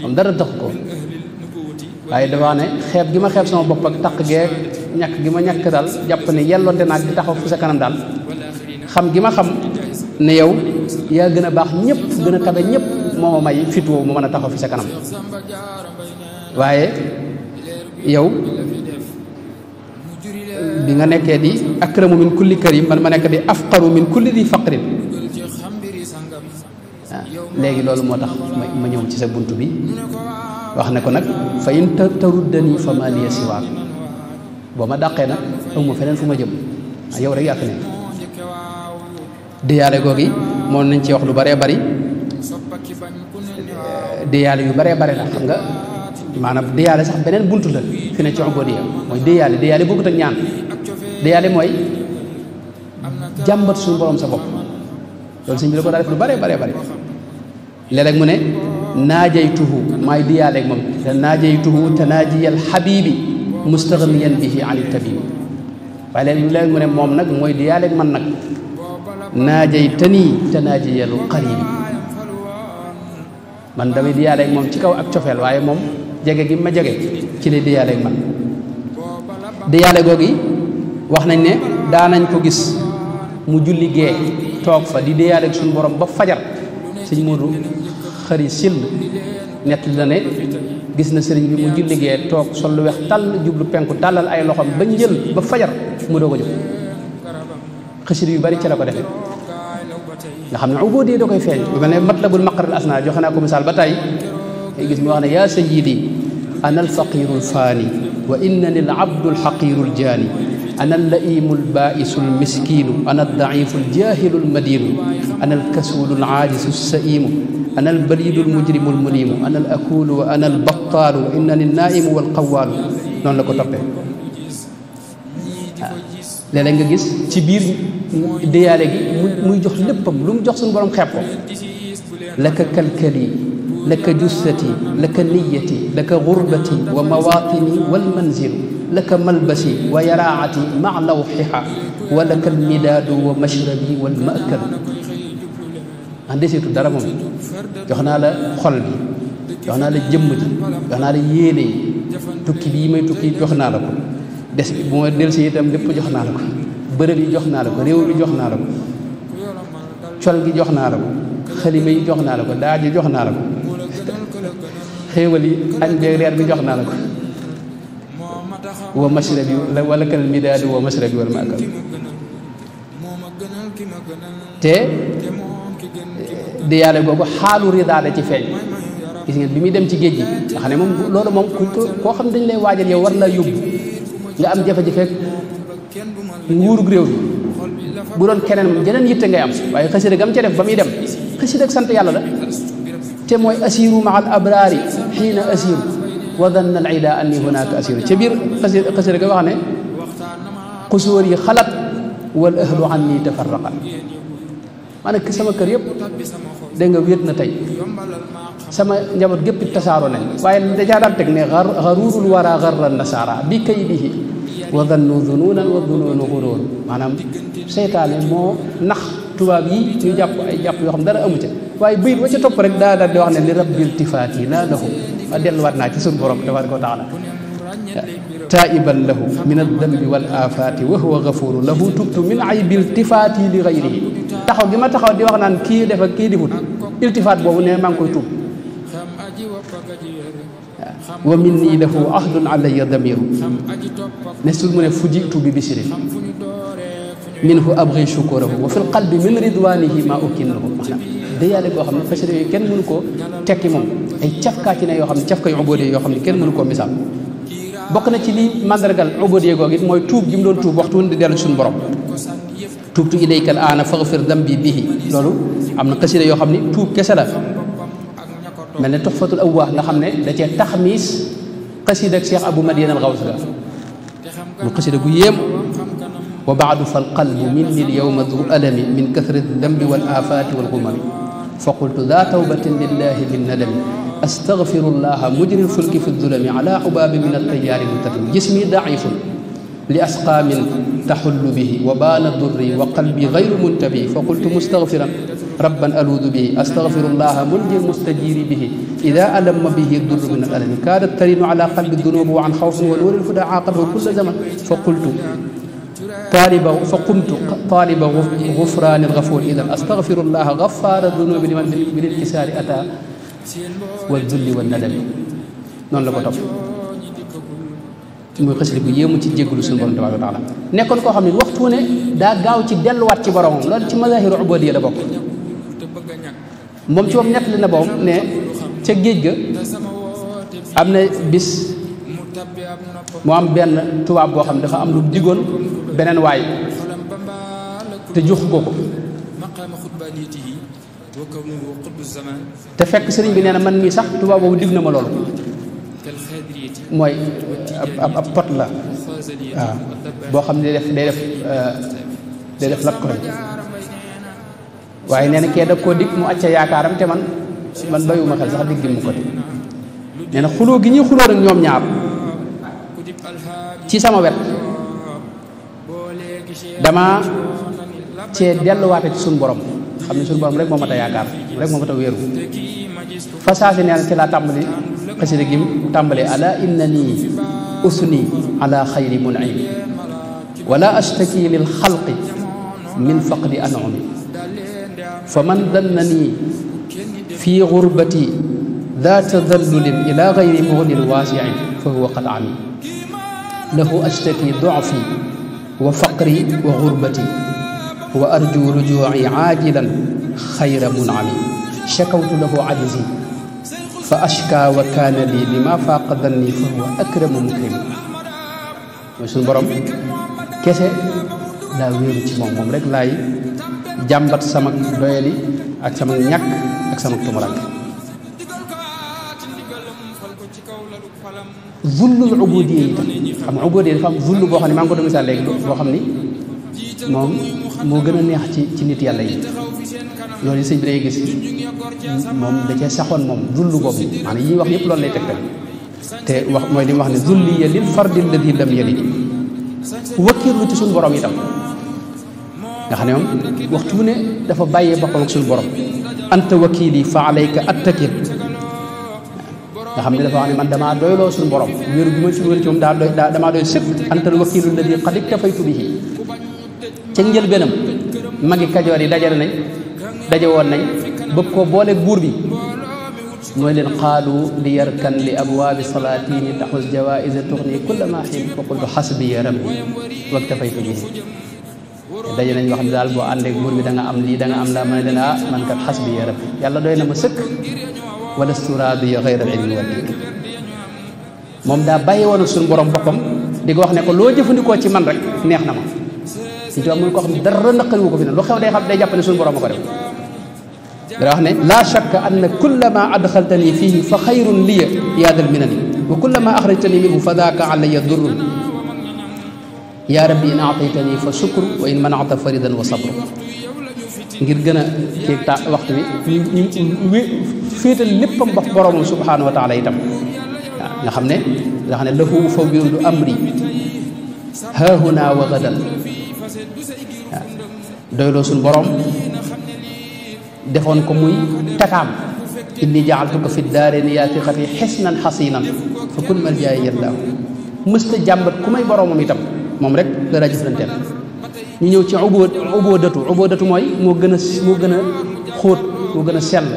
moom dara tax ko waaye dafa ne xeeb gi ma xeeb sama bopp ak taq geeg ñàkk gi ma ñàkk daal jàpp ne yelloonte naag di taxaw fu sa kanam daal xam gi ma xam ne yow yaa gën a baax ñëpp gën a tabe ñëpp moo ma may fit woowu mu mën a taxaw fi sa kanam waaye yow bi nga nekkee di akramu min kulli karim man ma nekk di afqaru min kulli di faqrin léegi loolu moo tax ma ñëw ci sa bunt bi wax ne ko nag fa in taruddani fa ma liya siwaak boo ma dàqee nag awma feneen fu ma jëm yow rek yaa fi ne diyaale googi moom nañ ci wax lu bëree bëri diyaale yu bëree bëri la xam nga maanaam diyaale sax beneen buntu la fi ne ci ubudiyya mooy diyaale bokkut ak ñaan diyaale mooy jàmbat suñu borom sa bopp loolu sëñ bi la ko daa def lu bëree bëri léeg-léeg mu ne naajaytuhu maay diyaaleeg moom te naajaytuhu tanaajiyal habibi mustaghniyan bihi ani tabibi waaye léeg-léeg mu ne moom nag mooy diyaaleeg man nag naajaytani tanaajiyal qaribi man damay diyaaleeg moom ci kaw ak cofeel waaye moom jege gi ma jege ci lay diyaaleeg man diyaale googi wax nañ ne daanañ ko gis mu julli gee toog fa di diyaaleeg suñu borom ba fajar sëñ Moodu xëri sill nett la ne gis na sëriñ bi mu julli gee toog sol lu weex tàll jublu penku tàllal ay loxoom ba njël ba fajar mu doog a jóg xasida yu bari ci la ko defee nga xam ne ubudiyya da koy feeñ bu mel ne matlabul maqaral asna joxe naa ko misaal ba tey ay gis mu wax ne yaa sayyidi ana alfaqiru alfaani wa innani alabdu alxaqiru aljaani ana allaimu albaisu almiskinu ana aldaifu aljahilu almadinu ana alkasulu alaajisu alsaimu ana albalidu almujrimu almulimu ana alakulu wa ana albattaalu wa innani alnaimu walqawaalu noonu la ko toppee léeg-léeg nga gis ci biir diyaale gi muy jox léppam lu mu jox suñu borom xeeb ko laka kalkali laka jussati laka niyati laka gurbati wa mawatini wal manzilu laka malbasi wa yaraati ma lawxiha wa laka almidaadu wa mashrabi wal maakal an deseetu dara moom jox naa la xol bi jox naa la jëmm ji jox naa la yéene yi tukki bii may tukki jox naa la ko des bi bu ma delsi itam lépp jox naa la ko bërëb yi jox naa la ko réew mi jox naa la ko col gi jox naa la ko xalima yi jox naa la ko daaj yi jox naa la ko xéewal yi añ beeg reer bi jox naa la ko wa mashrabi wala kal midaadi wa mashrabi wal maakal te diyaale googu xaalu ridaale ci feeñ gis ngeen bi muy dem ci géej gi nga xam ne moom loolu moom koo xam dañ lay waajal yow war laa yóbbu nga am jafe-jafe nguurug réew bi bu doon keneen moom jeneen yitte ngay am waaye xasida gam ca def ba muy dem xasida ak sant yàlla la te mooy asiru maa al abraari xiina asiru wa danna al ida anni hunaka asiru ca biir xasida ga wax ne xusóor yi xalat wal ahlu anni tafarraqa maanaam ki sama kër yëpp dégg nga wéet na tey sama njaboot gépp tasaaroo nañ waaye dajaa daan teg ne xaruurul wara xarra nasaara bi kaydihi wa dannu dunuunan wa dunuunu xuróor maanaam seytaane moo nax tubaab yi ñu jàpp ay jàpp yoo xam dara amu ca waaye bayit wa ca topp rek daa daal di wax ne li rabbil tifaati laa lahu a delluwaat naa ci suñu borom tabaraka wa taala taiban lahu min addambi wal afaati wa huwa gafuru lahu tubtu min aybi iltifaati li gayrihi taxaw gi ma taxaw di wax naan kii def ak kii difut iltifaat boobu ne maa ngi koy tuub wa minni lahu ahdun alayya damiru ne sul mu ne fujitu bi bisirin minhu abghi shukurahu wa fil qalbi min ridwanihi ma ukinnahu maanaam dayaale koo xam ne xasida yooyu kenn mënu koo tekki moom ay cafkaa ci ne yoo xam ne cafkay ubóode yoo xam ne kenn mënu koo misaal bokk na ci lii mandargal ubóode googu it mooy tuub gi mu doon tuub waxtu woon di dellu suñu borom tuubtu ilayka al aana faghfir dambi bihi loolu am na xasida yoo xam ne tuub kese la mel ne tuxfatul awwaax nga xam ne da cee taxmiis xasida ak Cheikh Abou Madiane al Gaws ga mu xasida gu yéem wa baadu fal qalbu minni al yawma du alami min kathrati dambi wal afaati wal gumami fa qultu daa tawbatin lillahi min nadami astaghfirullaha mujri lfulki fi ddulami ala ubaabi min altayaari muntatim jismi daifun li asqaamin taxullu bihi wa baana durri wa qalbi gayru muntabi fa qultu mustaghfiran rabban aluudu bihi astaghfirullaha munji mustajiri bihi ida alamma bihi durru min alalami kaadat tarinu ala qalbi dunubi wa an xawfin wa nuuri lfuda aaqadahu kulla zaman fa qultu طالب غفران الغفور إذا أستغفر الله غفار الذنوب لمن بالانكسار أتى والذل والندم noonu la ko topp muy xasida bu yéemu ci jéggalu suñu borom tabaaraka wa taala nekkoon koo xam ne waxtu ne daa gaaw ci delluwaat ci boromam loolu ci mazaahiru ubuudiyya la bokk moom ci moom nettali na boom ne ca géej ga am na bis mu am benn tubaab boo xam ne dafa am lu digoon beneen waay te jox ko ko te fekk sëriñ bi nee na man mii sax tubaab boobu dig na ma loolu mooy ab pot la waaw boo xam ne day def lat koy waaye nee na kee da koo dig mu acca yaakaaram te man bayuma xel sax dig gi mu ko te nee na xuloo gi ñuy xuloo rek ñoom ñaar ci sama wet dama cee delluwaate ci suñu borom xam ne suñu borom rek moo mat a yaakaar rek moo mat a wéeru fa saasi nee na ci laa tàmbali xasida gi tàmbalee ala innani usni ala xayri mun'im wala ashtaki lil xalqi min faqdi an'umi fa man dannani fi gurbati ذا تذلل إلى غير مغن واسع فهو قد عمي له أشتكي ضعفي وفقري وغربتي وأرجو رجوعي عاجلا خير منعمي شكوت له عجزي فأشكى وكان لي لما فاق ظني فهو أكرم مكرم وسن borom kese daa wéeru ci moom rek laay jàmbat sama doyali ak sama ñàkk ak sama tumuranke zullul ubudiyya yi tam xam nga ubudiyya dafa am zull boo xam ne maa ngi ko doon misaal léegi boo xam ni moom moo gën a neex ci nit yàlla yi loolu sëñ bi day gis moom da cee saxoon moom zull boobu maanaam yi ñuy wax yëpp loolu lay tegtal te wax mooy li mu wax ne zulliya lil fardi alladi lam yalid wakkirlu ci suñu borom itam nga xam ne moom waxtu bu ne dafa bàyyee boppam ak suñu borom anta wakili fa alayka attakil nga xam ne dafa wax ne man damaa doyloo suñu borom wéeru bi ma ci wéeru ci moom damaa doy sëkk antal wakiilu alladi qad iktafaytu bihi ca njëlbéenam magi kajoor yi daje woon nañ bëgg koo booleeg buur bi mooy leen qaalu li yarkan li abwaabi salaatini taxus jawaïsa tuxni kulla ma xiin fa qultu xasbiya rabbi waktafaytu bihi daje nañ wax ne daal boo àndeeg buur bi da nga am lii da nga am la ma ne leen man kat xasbiya rabbi yàlla doy na ma sëkk wala sturaadiya xayra ilmi wal dikri moom daa bàyyi woon suñu borom boppam di ko wax ne ko loo jëfandikoo ci man rek neex na ma si tubaab mooy koo xam ne dara naqari wu ko fi ne lu xew day jàpp ne suñu borom a ko def dara wax ne laa shakka anna kullama adxaltani fihi fa xayrun liya yaadal minani wa kullama axrajtani minhu fa daaka alayya durrun yaa rabbi in aataytani fa shukru wa in manata faridan wa sabru ngir gën a ceeg waxtu bi ñu féetal léppam ba boromam subhanahu wa taala itam waaw nga xam ne lahu fawwidu amri haahuna wa gadan waaw doyloo suñu borom defoon ko muy takaam inni jaaltuka fi daarayni yaa thiqati xisnan xasinan fa kun maljaay yallaahu mësta jàmbat ku may boromam itam moom rek dara jëflanteel ñu ñëw ci ubóodatu mooy moo gën a xóot moo gën a sell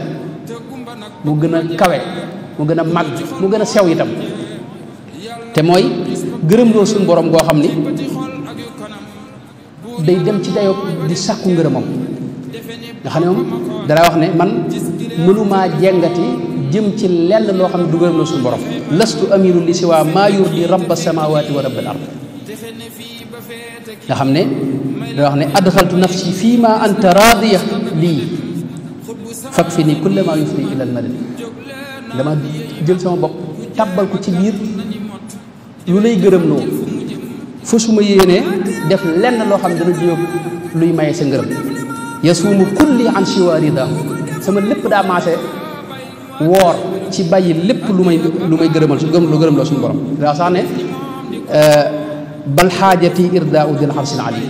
moo gën a kawe moo gën a màgg moo gën a sew itam te mooy gërëmloo suñu borom goo xam ni day dem ci dayoo di sàkku ngërëmam nga xam ne moom dara wax ne man mënumaa jengati jëm ci lenn loo xam ne du gërëmloo suñu borom lastu amiru li siwa maa yurdi rabba samawati wa rabbal ard nga xam ne da wax ne adxaltu nafsi fii ma anta raadiya lii fak fi nii kulle ma yufdi ila al madad dama jël sama bopp tabbal ko ci biir lu lay gërëm loo fa su ma yéenee def lenn loo xam ne dana jóg luy maye sa ngërëm yasuumu kulli an siwa rida sama lépp daa maase woor ci bàyyi lépp lu may gërëmal lu gërëm loo suñu borom daa sax ne bal xaajati irdaau dil xarsil alim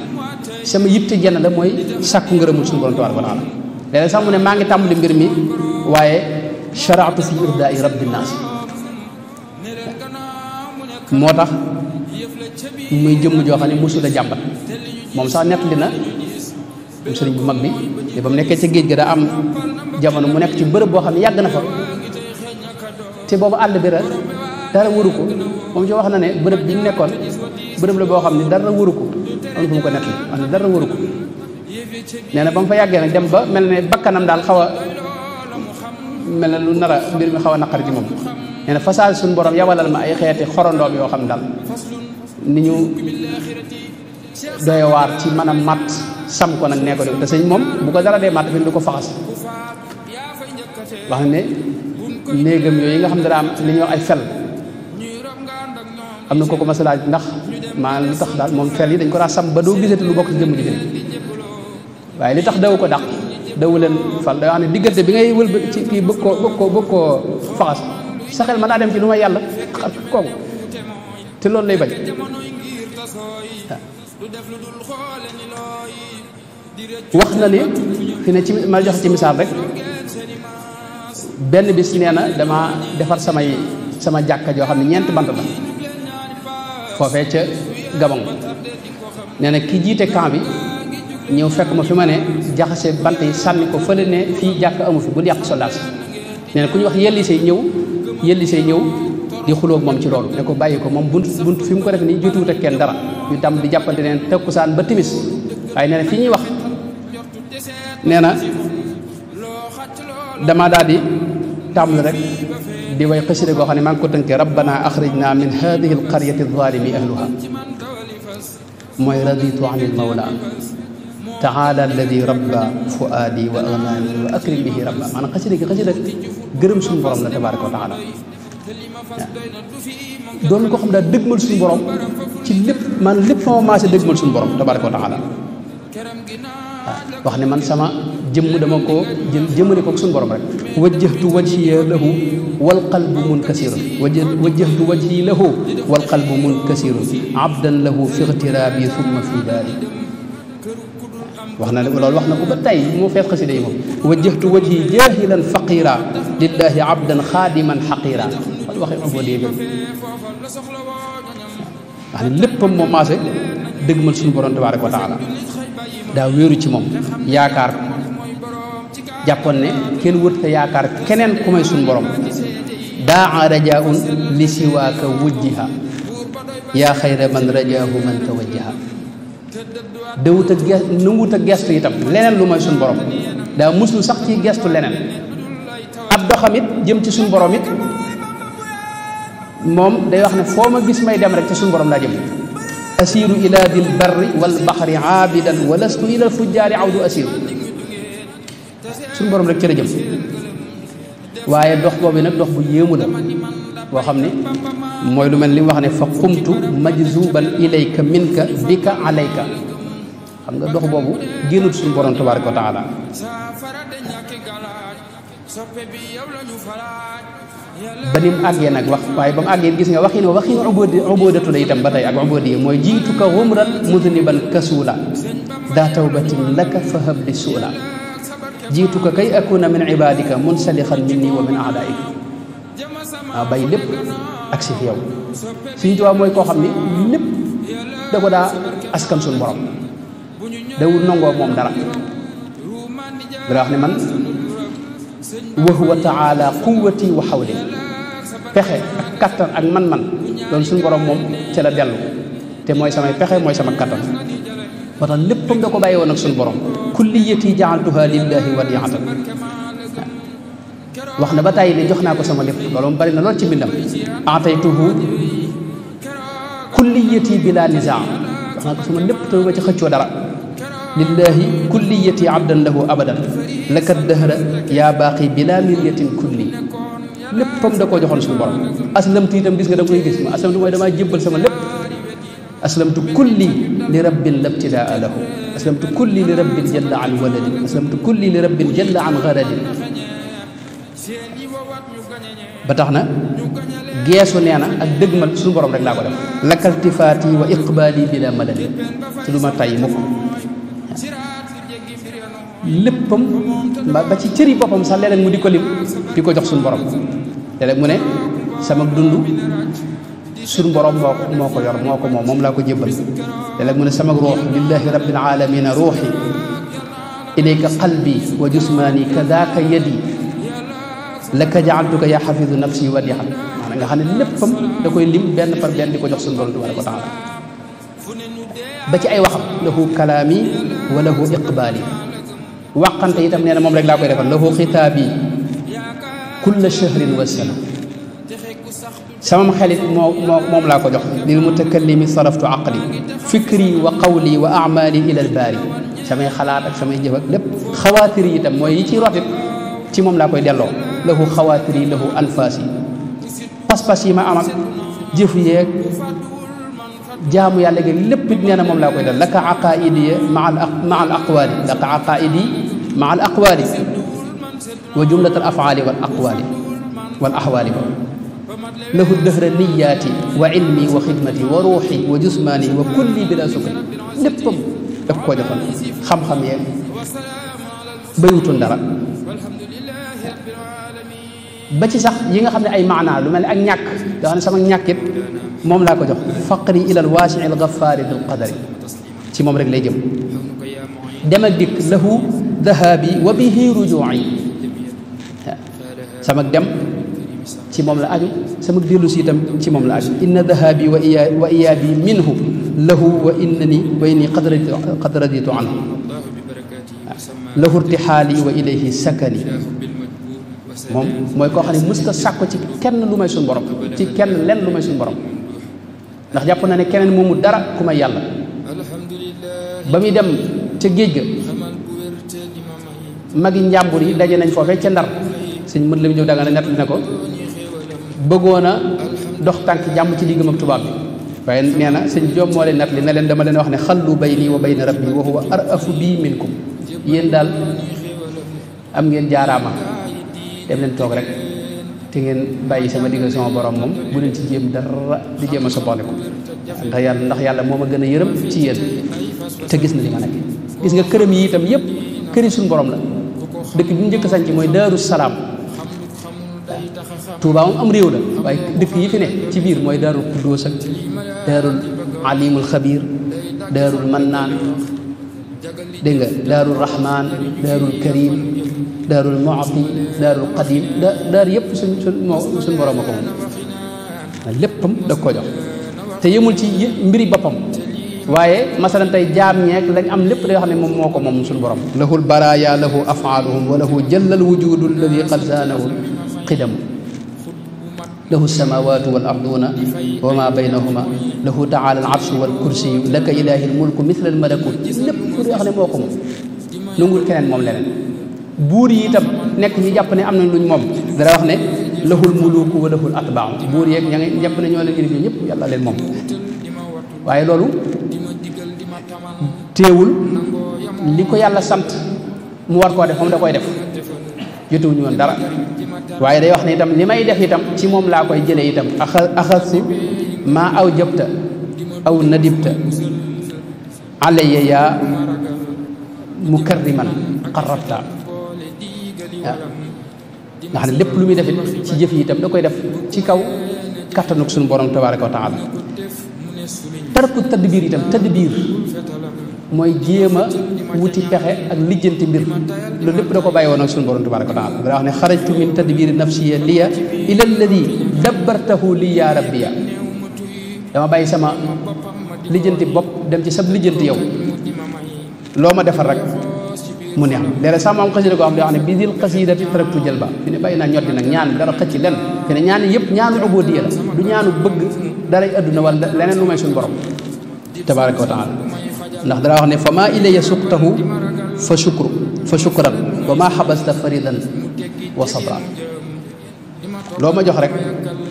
sama yitte jenn la mooy sàkku ngërëmul suñu borom tabaaraka wa taala léeg sax mu ne maa ngi tàmbali mbir mi waaye sharaatu fi irdaai rabbi naas moo tax muy jëmm joo xam ne mosul a jàmbat moom sax nettali na sëriñ bu mag bi te ba mu nekkee ca géej ga daa am jamono mu nekk ci bërëb boo xam ne yàgg na fa te boobu àll bi rek dara wëru ko moom ci wax na ne bërëb bi mu nekkoon bërëb la boo xam ne dara wëru ko am fu mu ko nettali wax ne dara wëru ko nee na ba mu fa yàggee nag dem ba mel ne bakkanam daal xaw a mel ne lu nar a mbir mi xaw a naqar ci moom nee na façage suñu borom yabalal ma ay xeeti xorondoom yoo xam ne daal ni ñu doy waar ci mën a mat sam ko nag nee ko def te sëñ moom bu ko dara dee mat fi du ko faxas wax ne néegam yooyu nga xam ne daa am li ñuy wax ay fel am na kooku masalaaj ndax maa lu tax daal moom fel yi dañ ko daa sam ba doo gisati lu bokk ci jëmm ji fi waaye li tax daw ko dàq dawu leen fal day wax ne diggante bi ngay wël ci kii bëgg koo faxas sa xel mën naa dem ci lu may yàlla kooku te loolu lay bañ wax na ne fi ne ci ma jox ci misaal rek benn bis nee na dama defar sama jàkka joo xam ne ñeenti bant la foofee ca Gabon nee na ki jiite camp bi ñëw fekk ma fi ma ne jaxase bant yi sànni ko fële ne fii jàkk amu fi bul yàq soldat si nee na ku ñu wax yelli say ñëw di xulóog moom ci loolu ne ko bàyyi ko moom bunt fi mu ko def nii jotuwut ak kenn dara ñu tam di jàppante neen takkusaan ba timis waaye nee na fi ñuy wax nee na dama daal di tàmbali rek di way xasida goo xam ne maa ngi ko tënkee rabbana axrijna min hadihi alqaryati alzalimi ahluha mooy raditu an il mawla taala alladi rabba fuaadi wa agnaani wa akrim bihi rabba maanaam xasida gërëm suñu borom la tabaraka wa taala doon ko xam daal dëgmal suñu borom ci lépp maanaam lépp fa ma maase dëgmal suñu borom tabaraka wa taala wax ne man sama jëmm dama ko jëmale ko suñu borom rek wajjahtu wajhiya lahu wal qalbu munkasirun wajjahtu wajhi lahu wal qalbu munkasirun abdan lahu fi ightirabi thumma fi daari wax na loolu wax na ko ba tey moo fees xasida yi moom wajjahtu wajhi jahilan faqira lillahi abdan xaadiman xaqira waxee ubodee bi wax ne léppam moo maase dëgmal suñu borom tabaraka wa taala daa wéeru ci moom yaakaar ko jàppoon ne kenn wët fa yaakaar keneen ku may suñu borom daa rajaun li siwaaka wujjiha yaa xayra man rajaahu man tawajjaha dawut a nanguwut a gestu itam leneen lu mooy suñu borom daa muslu sax ci gestu leneen ab doxam it jëm ci suñu borom it moom day wax ne foo ma gis may dem rek ci suñu borom laa jëm asiru ila dil barri wal baxri aabidan wa lastu ila fujjaari awdu asiru suñu borom rek ci la jëm waaye dox boobu nag dox bu yéemu la boo xam ne mooy lu mel li mu wax ne fa qumtu majzuban ilayka minka bika alayka xam nga dox boobu génnul suñu borom tabaraka wa taala ba ni mu àggee nag wax waaye ba mu àggee gis nga waxin ubudatu la itam ba tey ak ubudiyya mooy jiituka humran mudniban kasula daa tawbatin laka fahab li suula jiituka kay akuna min ibadika munsalixan minni wa min aadaika waaw bay lépp ak si fi yow Sëriñ Tuubaa mooy koo xam ne lépp da ko daa askan suñu borom dawul nangoo moom dara dara wax ne man wa huwa taala quwwati wa xawli pexe ak kattan ak man-man loolu suñu borom moom ca la dellu te mooy samay pexe mooy sama kattan moo tax léppam da ko bàyyi woon ak suñu borom kulliyati jaaltuha lillahi wadiatan wax na ba tàyyi ne jox naa ko sama lépp loolu moom bari na lool ci mbindam ataytuhu kulliyati bila nizaa wax naa ko sama lépp te ma ci xëccoo dara lillahi kulliyati abdan lahu abadan laka dahra yaa baaqi bila miryatin kulli léppam da koo joxoon suñu borom aslamtu itam gis nga da koy gis ma aslamtu mooy damaa jébbal sama lépp aslamtu kulli li rabbin labtidaa lahu aslamtu kulli li rabbin jalla an waladin aslamtu kulli li rabbin jalla an garadin ba tax na geesu nee na ak dëgmal suñu borom rek laa ko def lakaltifaati wa iqbaali bila madadi ci lu ma tay mukk léppam ba ci cëri boppam sax léeg-léeg mu di ko lim di ko jox suñu borom léeg-léeg mu ne sama dund suñu borom moo ko yor moo ko moom laa ko jébbal léeg-léeg mu ne sama ruux lillahi rabbil alamina ruuxi ilayka qalbi wa jusmaani kadaka yadi laka jaaltuka ya xafidu nafsi wadihan maanaam nga xam ne léppam da koy lim benn par benn di ko jox suñu borom tabaraka wa taala ba ci ay waxam lahu kalaami wa lahu iqbaali waqante itam nee na moom rek laa koy defal lahu xitaabi kulla shahrin wa sana sama xelit moom laa ko jox lil mutakallimi saraftu aqli fikri wa qawli wa amali ila al baari samay xalaat ak samay jëf ak lépp xawaatir yi itam mooy yi ci rotit ci moom laa koy delloo lahu xawaatir yi lahu anfaas yi pas-pas yi ma am ak jëf yeeg jaamu yàlla gi lépp it nee na moom laa koy def laka aqaidi maa al aqwaali laka aqaidi maa al aqwaali wa jumlat al afaali wal aqwaali wal axwaali ba lahu dëhra niyaati wa ilmi wa xidmati wa ruuxi wa jusmaani wa kulli bila sukri léppam daf koo joxoon xam-xam yeeg bayutoon dara ba ci sax yi nga xam ne ay maanaa lu mel ne ak ñàkk yoo xam ne sama ñàkkit moom laa ko jox faqri ilal waasii al gaffaari dil qadari ci moom rek lay jëm dem ak dikk lahu dahabi wa bihi rujuu'i sama dem ci moom la aju sama dellu si itam ci moom la aju inna dahabi wa iyaabi minhu lahu wa inni qad raditu anhu lahu irtixaali wa ilayhi sakani moom mooy koo xam ne mës ta sàkko ci kenn lu may suñu borom ci kenn lenn lu may suñu borom ndax jàpp na ne keneen moomu dara ku may yàlla ba muy dem ca géej ga magi njàmbur yi daje nañ foofee ca Ndar sëñ mën la mu ñëw danga ne nett ne ko bëggoon a dox tànk jàmm ci diggam ak tubaab bi waaye nee na sëñ Jóob moo leen nett li ne leen dama leen wax ne xallu bayni wa bayna rabbi wa huwa arafu bii minkum yéen daal am ngeen jaaraama dem leen toog rek te ngeen bàyyi sama diggal sama borom moom bu leen ci jéem dara di jéem a soppandiku ndax yàlla moo ma gën a yërëm ci yéen te gis na li ma nekk gis nga këram yi itam yëpp këri suñu borom la dëkk bi mu njëkk sañ ci mooy Daaru Salaam Tuubaa moom am réew la waaye dëkk yi fi ne ci biir mooy Daarul Quddus ak Daarul Alimul Xabiir Daarul Mannaan dégg nga Daarul Rahmaan Daarul Karim Daarul Mu'ti Daarul Qadim daar yëpp suñ borom a ko moom léppam da ko jox te yemul ci mbiri boppam waaye masalan tey jaam ñeek lañ am lépp day xam ne moom moo ko moom suñu borom lahul baraaya lahu afaaluhum wa lahu jëllal wujudu alladi qad zaanahu qidamu lahu samawatu wal arduuna wa ma baynahuma lahu taala al arshu wal kursiyu laka ilahi al mulku mithla al malakut lépp day xam ne moo ko moom nungul keneen moom leneen buur yi itam nekk ñu jàpp ne am nañ luñ moom dara wax ne lahul muluku wa lahul atba'u buur yeeg ña ngi jàpp ne ñoo leen yilif ñëpp yàlla leen moom waaye loolu teewul li ko yàlla sant mu war koo def moom da koy def jotuwuñu woon dara waaye day wax ne itam li may def itam ci moom laa koy jëlee itam axasu maa aw jabta aw nadibta alayya yaa mukarriman qarrabta waaw nga xam ne lépp lu muy def ci jëf yi itam da koy def ci kaw kattanuk suñu borom tabaraka wa taala tarku tadbiir itam tadbiir mooy jéem a wuti pexe ak lijjanti mbir loolu lépp da ko bàyyi woon ak suñu borom tabaraka wa taala da wax ne xarajtu min tadbiri nafsiya liya ila alladi dabbartahu li ya rabbiya dama bàyyi sama lijjanti bopp dem ci sab lijjanti yow loo ma defal rek mu neex léeg-léeg sax moom xasida koo xam ne wax ne bi dil xasidati taraktu jëlba fi ne bàyyi naa ñoddi nag ñaan dara xëcc len fi ne ñaan yëpp ñaanu ubudiyya la du ñaanu bëgg daray adduna wala leneen lu may suñu borom tabaraka wa taala ndax dara wax ne fa maa ilayya suqtahu fa shukran wa maa xabasta faridan wa sabra loo ma jox rek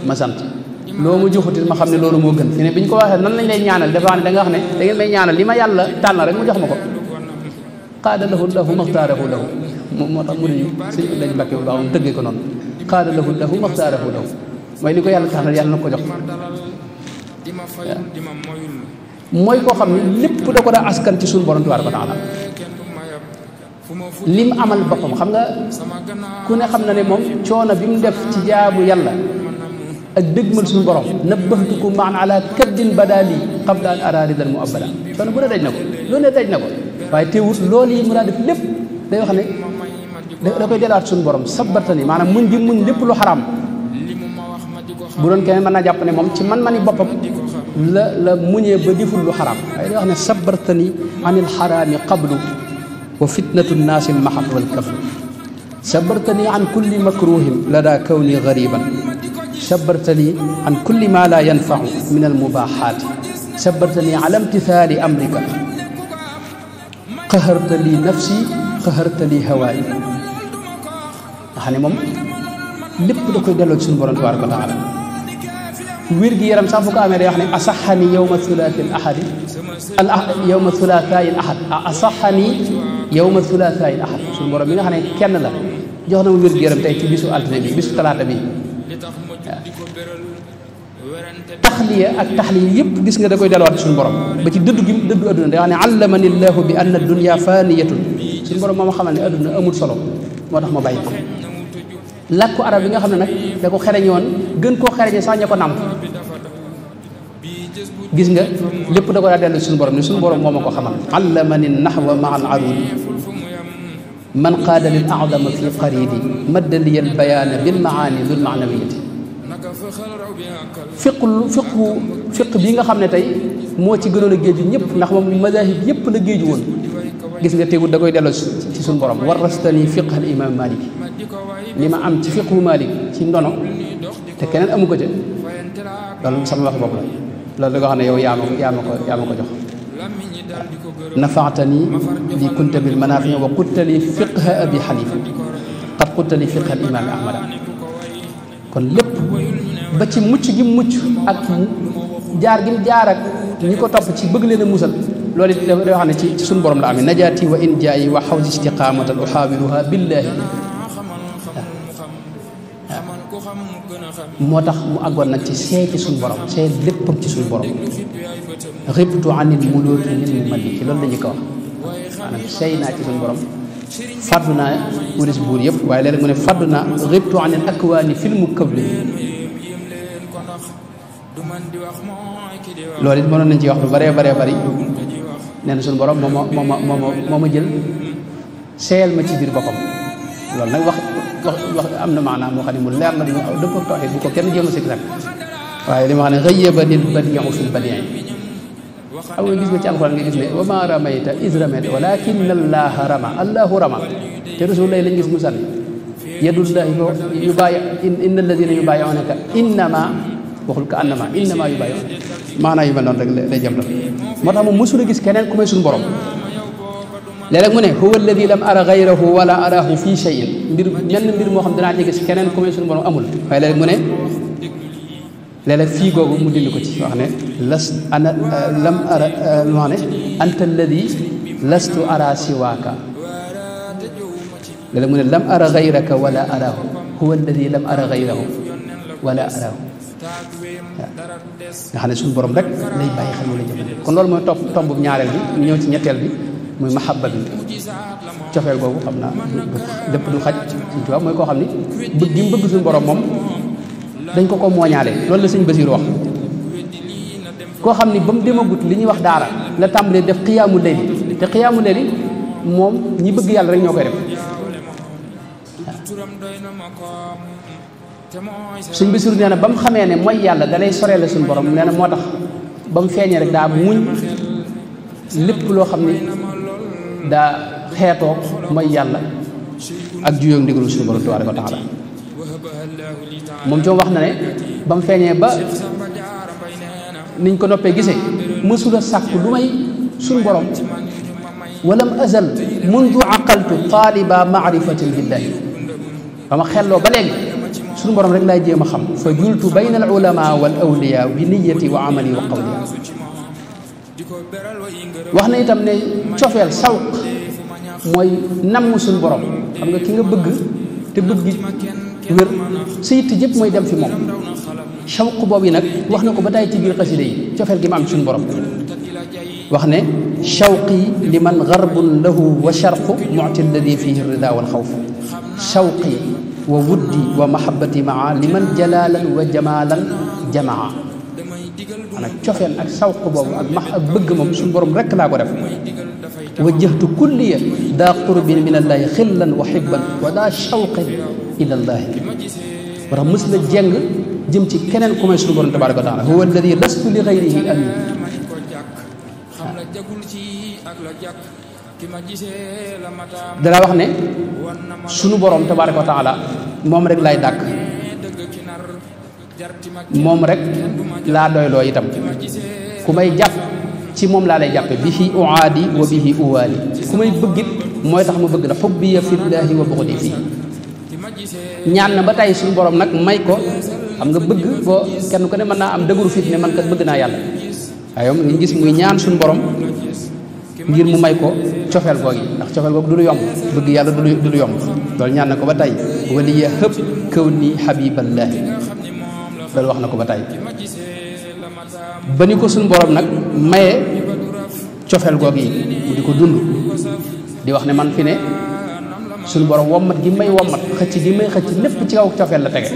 ma sant loo ma joxutit ma xam ne loolu moo gën fi ne bi ñu ko waxee nan lañ lay ñaanal dafa wax ne da nga wax ne da ngeen may ñaanal li ma yàlla tànn rek mu jox ma ko qaada lahu maxtaarahu lahu moo tax mu ne sëñ lañ mbàkke bu baax moom tëggee ko noonu qaada lahu maxtaarahu lahu mooy li ko yàlla tànnal yàlla na ko jox mooy koo xam ne lépp da ko daa askan ci suñu borom tabaaraka wa taala lim amal boppam xam nga ku ne xam na ne moom coono bi mu def ci jaamu yàlla ak dëgmal suñu borom nabbahtuku maan ala kaddin badali qabla an araridal mu abada coono bu ne daj na ko loolu ne daj na ko waaye teewut loolu yi mu daa def lépp day wax ne da koy delaat suñu borom sabartani maanaam muñ gi muñ lépp lu xaraam bu doon keneen mën naa jàpp ne moom ci man-mani boppam la muñee ba deful lu xaraam waaye day wax ne sabartani anil xaraami qablu wa fitnatu nnaasi almahat walkaflu sabartani an kulli makruhin lada kawni gariban sabartani an kulli ma la yanfacu min almubaxaati sabartani ala imtithali amrika qaharta li nafsi qaharta li hawaayi nga xam ne moom lépp da koy delloo ci suñu borom tabaraka wa taala wér gi yaram sax bu ko amee day wax ne asaxani yowma thulathi al ahadi yowma thulathaai al ahad asaxani yowma thulathaai al ahad suñu borom mi nga xam ne kenn la jox na ma wér gi yaram tey ci bisu altine bi bisu talaata bi taxliya ak taxliya yëpp gis nga da koy delluwaat suñu borom ba ci dëddu gi dëddu adduna day wax ne allamani llahu bi anna dunya faniyatun suñu borom moo ma xamal ne adduna amul solo moo tax ma bàyyi ko làkku arab bi nga xam ne nag da ko xereñoon gën koo xereñe sax ña ko nàmp gis nga lépp da ko daa dellu suñu borom ne suñu borom moo ma ko xamal allamani nahwa maa al arudi man qaada lil a'dama fi qaridi madda liya al bayaana bil maani dul maanawiyati fiq bi nga xam ne tey moo ci gënoon a géeju ñëpp ndax moom madahib yëpp la géeju woon gis nga teewul da koy delloo ci suñu borom warastani fiq al imam malik li ma am ci fiqhu malik ci ndono te keneen amu ko ca loolu sama wax bopp la loolu da nga xam ne yow yaa ma ko jox nafaatani li kunta bil manafi wa qutta li fiqha abi xanifa qad qutta li fiqha al imam ahmada kon lépp ba ci mucc gi mucc ak jaar gi jaar ak ñi ko topp ci bëgg leen a musal loolu it day wax ne ci suñu borom la amee najaati wa in jaayi wa xawsi istiqamatan uxaawiruha billahi moo tax mu àggoon nag ci seey ci suñu borom seey léppam ci suñu borom ribtu anil muluki lil maliki loolu la ñu ko wax maanaam seey naa ci suñu borom fàddu naa wulis buur yëpp waaye léeg-léeg mu ne fàddu naa ribtu anil akwaani fil mukabli loolu it mënoon nañ ci wax lu bëree bëri nee na suñu borom moo ma jël seeyal ma ci biir boppam loolu nag wax am na maanaam moo xam ne mu leer na dëpp ak tawxiid bu ko kenn jéem a sikk nag waaye li ma xam ne ghayyabani al-badii'u fi al-badii' aw nga gis nga ci alxuraan nga gis ne wa maa ramayta iz ramayta walaakinna Allaaha ramaa Allaahu ramaa te Rasulullaah lañ gis mu sànni yadullaahi inna allaziina yubaayi'uunaka innamaa waxul ka annamaa innamaa yubaayi'uunaka maanaam yu mel noonu rek lay jëm la moo tax moom mësul a gis keneen ku may suñu borom léeg-léeg mu ne huwa alladi lam ara gayrahu wala arahu fii shay'in mbir moo xam dinaa ci gis keneen ku mel suñu borom amul waaye léeg-léeg mu ne léeg-léeg fii googu mu dindi ko ci wax ne lam ara wax ne anta alladi lastu ara siwaaka léeg-léeg mu ne lam ara gayraka wala arahu huwa alladi lam ara gayrahu wala arahu nga xam ne suñu borom rek lay bàyyi xel wala jëfandikoo kon loolu mooy tomb ñaareel bi ñëw ci ñetteel bi muy mahabba bi cofeel googu xam naa lépp du xaj Sëñ Tuubaa mooy koo xam ni bëgg gi mu bëgg suñu borom moom dañ ko mooñaale loolu la Sëñ Basiiru wax koo xam ni ba mu demagut li ñuy wax daara la tàmbalee def xiyaamu layli te xiyaamu layli moom ñi bëgg yàlla rek ñoo koy def Sëñ Basiiru nee na ba mu xamee ne mooy yàlla dalay soree la suñu borom nee na moo tax ba mu feeñee rek daa muñ lépp loo xam ni daa xeetoo mooy yàlla ak juyóog ndigalu suñu borom tabaaraka wa taala moom ci wax na ne ba mu feeñee ba niñ ko noppee gisee mësula sàkk lu may suñu borom walam azal mundu aqaltu taaliba maarifatin billahi ba ma xelloo ba léegi suñu borom rek laay jéem a xam fa jultu bayna al ulama wal awliya bi niyati wa amali wa qawliya wax na itam ne cofeel sawq mooy namm suñu borom xam nga ki nga bëgg te bëgg wér sa yitte jëpp mooy dem fi moom sawq boobu yi nag wax na ko ba tey ci biir xasida yi cofeel gi ma am suñu borom wax ne shawqi liman garbun lahu wa sharqu mu'ti alladi fihi rida wal xawf shawqi wa wuddi wa mahabbati maa liman jalalan wa jamalan jamaa maanaam cofeel ak sawq boobu ak bëgg moom suñu borom rek laa ko def wajjahtu kulliya daa qurbin min allahi xillan wa xibban wa daa shawqin ila allahi wa tax mës la jeng jëm ci keneen ku may suñu borom tabaraka wa taala huwa alladi lastu li gayrihi amin dara wax ne suñu borom tabaraka wa taala moom rek laay dàkk moom rek laa doyloo itam ku may jàpp ci moom laa lay jàppe bihi uaadi wa bihi uwaali ku may bëggit mooy tax ma bëgg la xubbiya fillaahi wa buxdi fii ñaan na ba tey suñu borom nag may ko xam nga bëgg boo kenn ku ne mën naa am dëgëru fit ne man kat bëgg naa yàlla waaye yow ñu gis muy ñaan suñu borom ngir mu may ko cofeel googi ndax cofeel googu du lu yomb bëgg yàlla du lu yomb loolu ñaan na ko ba tey waliya hëb kaw ni xabiballaahi loolu wax na ko ba tey ba ni ko suñu borom nag maye cofeel goog yi mu di ko dund di wax ne man fi ne suñu borom wommat gi may wommat xëcc gi may xëcc lépp ci kaw cofeel la tege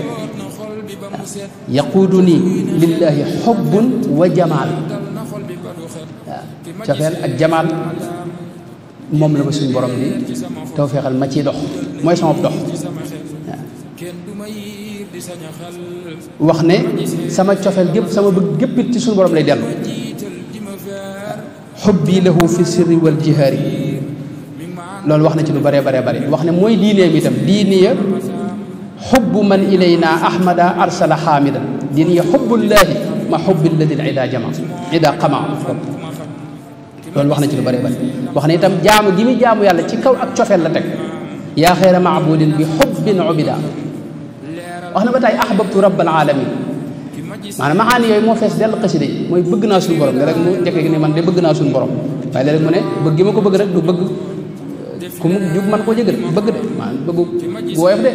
yaquudu nii lillahi xubbun wa jamaal waaw cofeel ak jamaal moom la ma suñu borom di taw feexal ma ciy dox mooy sama dox wax ne sama cofeel gépp sama bëgg géppit ci suñu borom lay dellu xubbi lahu fi sirri wal jihaari loolu wax na ci lu bare bare bare wax ne mooy diineem itam diiniya xubbu man ilayna ahmada arsala xaamida diiniya xubbullaahi ma xubbi alladi ida jama ida xama loolu wax na ci lu bare bare wax ne itam jaamu gi muy jaamu yàlla ci kaw ak cofeel la teg yaa xeera maabudin bi xubbin ubida wax na ba tey ahbabtu rabbal alamin maanaam maxaani yooyu moo fees dell xasida yi mooy bëgg naa suñu borom rek mu njëkk ne man de bëgg naa suñu borom waaye léeg mu ne bëgg gi ma ko bëgg rek du bëgg ku mu jub man koo jëgal bëgg de maanaam bëggu woyof de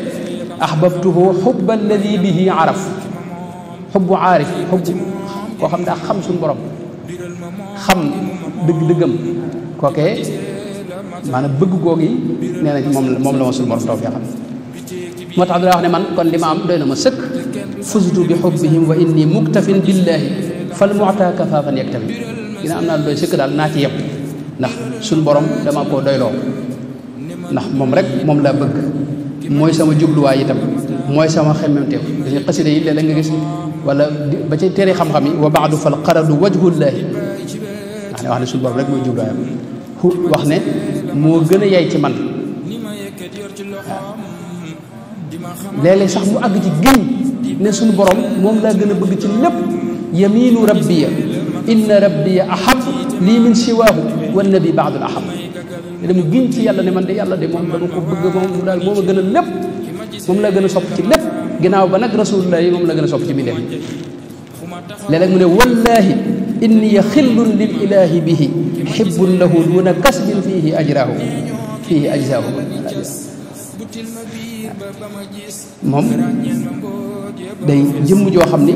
ahbabtuhu xubba alladi bihi araf xubbu aarif xubbu koo xam daa xam suñu borom xam dëgg-dëggam kookee maanaam bëgg googi nee na moom la ma suñu borom taw fee xam moo tax dina wax ne man kon li ma am doy na ma sëkk fuztu bi xubbihim wa inni muktafin billahi fal mu'ta kafaafan yaktafi dina am naa doy sëkk daal naa ci yem ndax suñu borom dama koo doyloo ndax moom rek moom laa bëgg mooy sama jubluwaay itam mooy sama xemmemteef dañuy xasida yi léeg-léeg nga gis wala ba ci téere xam-xam yi wa baadu fal qaradu wajhullahi wax ne suñu borom rek mooy jubluwaayam wax ne moo gën a yay ci man léeg-léeg sax mu àgg ci géñ ne suñu borom moom laa gën a bëgg ci lépp yaminu rabbiya inna rabbiya ahab lii min siwaahu wa nabi baadul ahab dama giñ ci yàlla ne man de yàlla de moom dama ko bëgg moom daal moo ma gën a lépp moom la gën a sopp ci lépp ginnaaw ba nag rasulullah yi moom la gën a sopp ci mbindeef léeg-léeg mu ne wallahi inni xillun lil ilahi bihi hibbun lahu duna kasbin fihi ajrahu fihi ajzahu moom day jëmm joo xam ni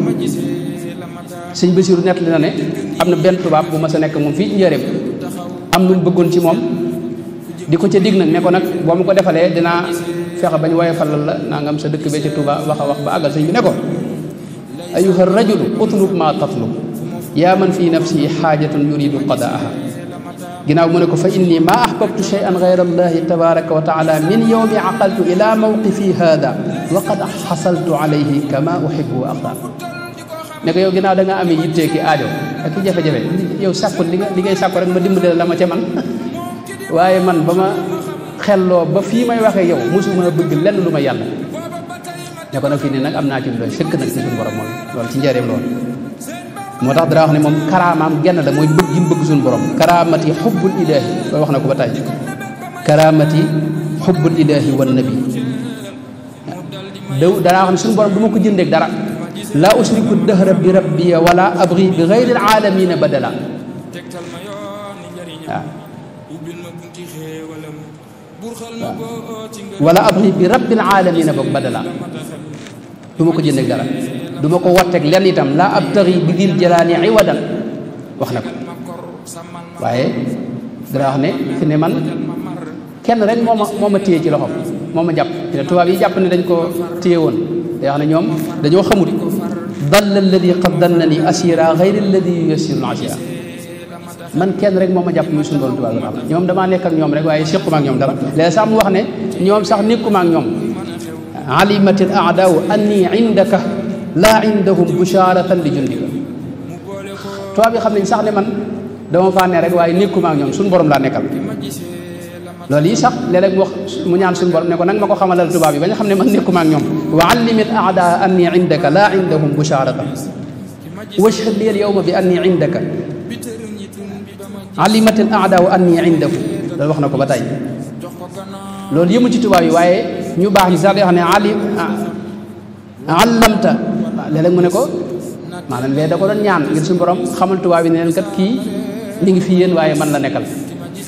sëñ Basiru nettali na ne am na benn tubaab bu ma sa nekk moom fii ci njëreem am lu mu bëggoon ci moom di ko ca dig nag ne ko nag boo ma ko defalee dinaa fexe bañ woye falal la nangam sa dëkk bee ci Tuuba wax a wax ba àggal sëñ bi ne ko ayuha rajulu utlub ma tatlub yaa man fi nafsihi xaajatun yuridu qadaaha ginnaaw mu ne ko fa inni ma ahbabtu shay'an gayra allahi tabaraka wa taala min yawmi aqaltu ila mawqifi hada wa qad xasaltu alayhi kama uhibbu wa axtar ne ko yow ginnaaw da nga amee yittee ki aajo ak ki jafe-jafe yow sàkku li ngay sàkku rek ma dimbale la ma ca man waaye man ba ma xelloo ba fii may waxee yow mosuma bëgg lenn lu ma yàlla ne ko nag fii ne nag am naa ci lu doy sëkk nag ci suñu borom moom loolu ci njëriñ loolu moo tax dara wax ne moom karaamaam genn la mooy bëgg gi mu bëgg suñu borom karaamati xubbul ilaahi loolu wax na ko ba tàyyi karaamati xubbul ilaahi wan nabi danaa wax ne suñu borom du ma ko jëndeeg dara laa usriku dahra bi rabbiya wala abri bi gayri alamina badala waaw wala abri bi rabbil alamina boog badala du ma ko jëndeeg dara du ma ko wotteeg lenn itam laa abtari bi dil jalaani iwadan wax na ko waaye dara wax ne fi ne man kenn rek moo ma téye ci loxom moo ma jàpp fi ne tubaab yi jàpp ne dañ ko téye woon day wax ne ñoom dañoo xamul dalla alladi qad dannani asira gayri alladi yuyassiru asira man kenn rek moo ma jàpp muy suñu borom tubaab taala ñoom damaa nekk ak ñoom rek waaye séquma ak ñoom dara léegi sax mu wax ne ñoom sax nekkuma ak ñoom alimatil aadaau anni indaka laa indahum busharatan li jundika tubaab yi xam nañ sax ne man dama faa ne rek waaye nekkuma ak ñoom suñu borom laa nekkal loolu yi sax léeg-léeg mu wax mu ñaan suñu borom ne ko nag ma ko xamalal tubaab yi ba nga xam ne man nekkuma ak ñoom wa allimil aadaa anni indaka laa indahum busharatan washhad li al yawma bi anni indaka alimatil aadaa anni indahu loolu wax na ko ba tey loolu yëmu ci tubaab yi waaye ñu baax ñi sax day wax ne allamta léeg-léeg mu ne ko maanaam léegi da ko doon ñaan ngir suñu borom xamal tubaab yi ne leen kat kii mi ngi fi yéen waaye man la nekkal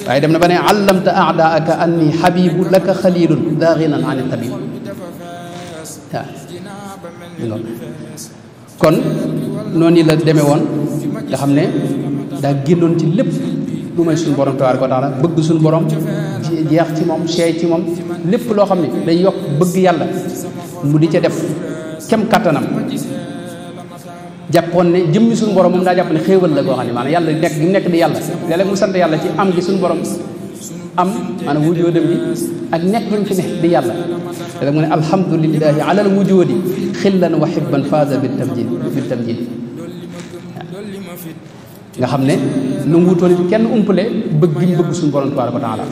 waaye dem na ba ne allamta aadaaka anni habibu laka xalilun daa ginan an tabib waaw kon noonu la demee woon nga xam ne daa génnoon ci lépp lu may suñu borom tabaaraka wa taala bëgg suñu borom jeex ci moom seey ci moom lépp loo xam ne day yokk bëgg yàlla mu di ca def kem kattanam jàppoon ne jëmmi suñu borom moom daa jàpp ne xéewal la goo xam ne maanaam yàlla nekk gi mu nekk di yàlla léeg-léeg mu sant yàlla ci am gi suñu borom am maanaam wujoodam gi ak nekk bi mu fi ne di yàlla léeg-léeg mu ne alhamdulillahi ala al wujoodi xillan wa xibban faaza bil tamjid nga xam ne nu mu wutoon kenn umpale bëgg gi mu bëgg suñu borom tabaaraka wa taala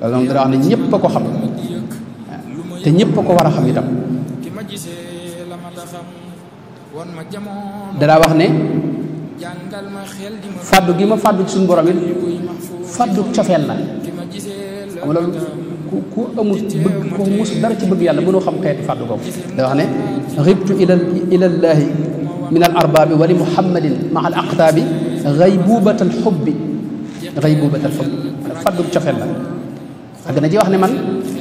loolu moom dara wax ne ñëpp a ko xam te ñëpp a ko war a xam itam dara wax ne fàddu gi ma fàddu ci suñu borom it fàddu cofeel la xam loolu ku amul bëgg ku mus dara ci bëgg yàlla mënoo xam xeeti fàddu ko da wax ne ribtu ilallaahi min al arbaabi wa li muhammadin maa al aqtaabi gaybubatal xubbi fàddu cofeel la ak na ci wax ne man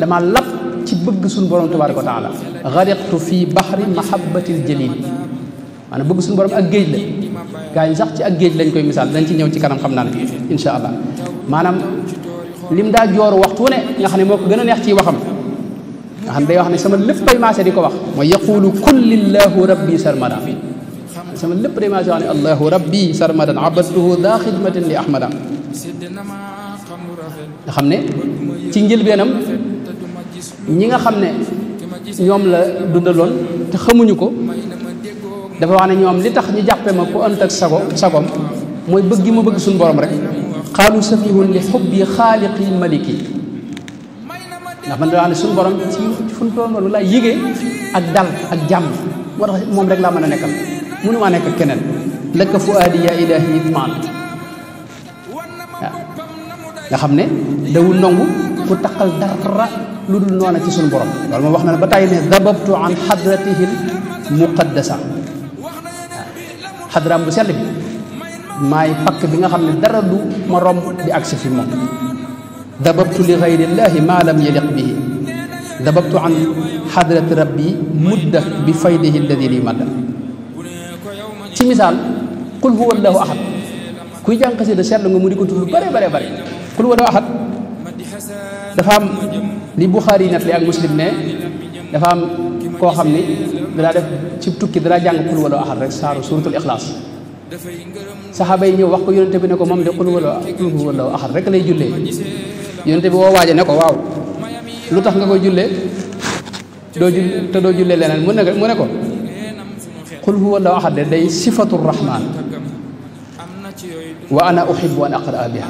dama lap ci bëgg suñu borom tabaaraka wa taala gariqtu fi bahri mahabbatil jalil maanaam bëgg suñu borom ak géej la gaa yi sax ci ak géej lañ koy misaal dañ ci ñëw ci kanam xam naa ne insha allah maanaam lim daa jooru waxtu ne nga xam ne moo ko gën a neex ci waxam nga xam ne day wax ne sama léppay maase di ko wax mooy yaqulu kullillahu rabbi sarmada sama lépp day maase wax ne allahu rabbi sarmadan abadtuhu daa xidmatin li ahmada nga xam ne ci njëlbeenam ñi nga xam ne ñoom la dundaloon te xamuñu ko dafa wax ne ñoom li tax ñu jàppe ma ku ënt ak sagom mooy bëgg gi ma bëgg suñu borom rek xaalu safihun li xubbi xaaliqi maliki ndax man daa ne suñu borom ci fu mu toll laa yëgee ak dal ak jàmm moo tax moom rek laa mën a nekkal mënumaa nekk ak keneen laka fuaadi ya ilahi itmaan waaw nga xam ne dawul nangu fu taqal dara lu dul noona ci suñu borom loolu moom wax na ne ba tey ne dababtu an xadratihil muqaddasa xadraam bu sell bi maay pakk bi nga xam ne dara du ma romb di agsi fi moom dababtu li gayrillahi ma lam yaliq bihi dababtu an xadrati rabbi mudda bi faydihi alladi li madda ci misaal qul huwa allahu ahad kuy jàng xasida seetlu nga mu di ko tudd bare qul huwa allahu ahad dafa am li Buxaari nat li ak Muslim ne dafa am koo xam ni danaa def ci tukki danaa jàng qul huwa allahu ahad rek saaru suratul ixlaas saxaaba yi ñëw wax ko yonente bi ne ko moom de qul huwa allahu ahad rek lay jullee yonente bi woo waaje ne ko waaw lu tax nga koy jullee doo jullee leneen mu ne ko qul huwa allahu ahad de day sifatu rahman wa ana uhibbu an aqraa biha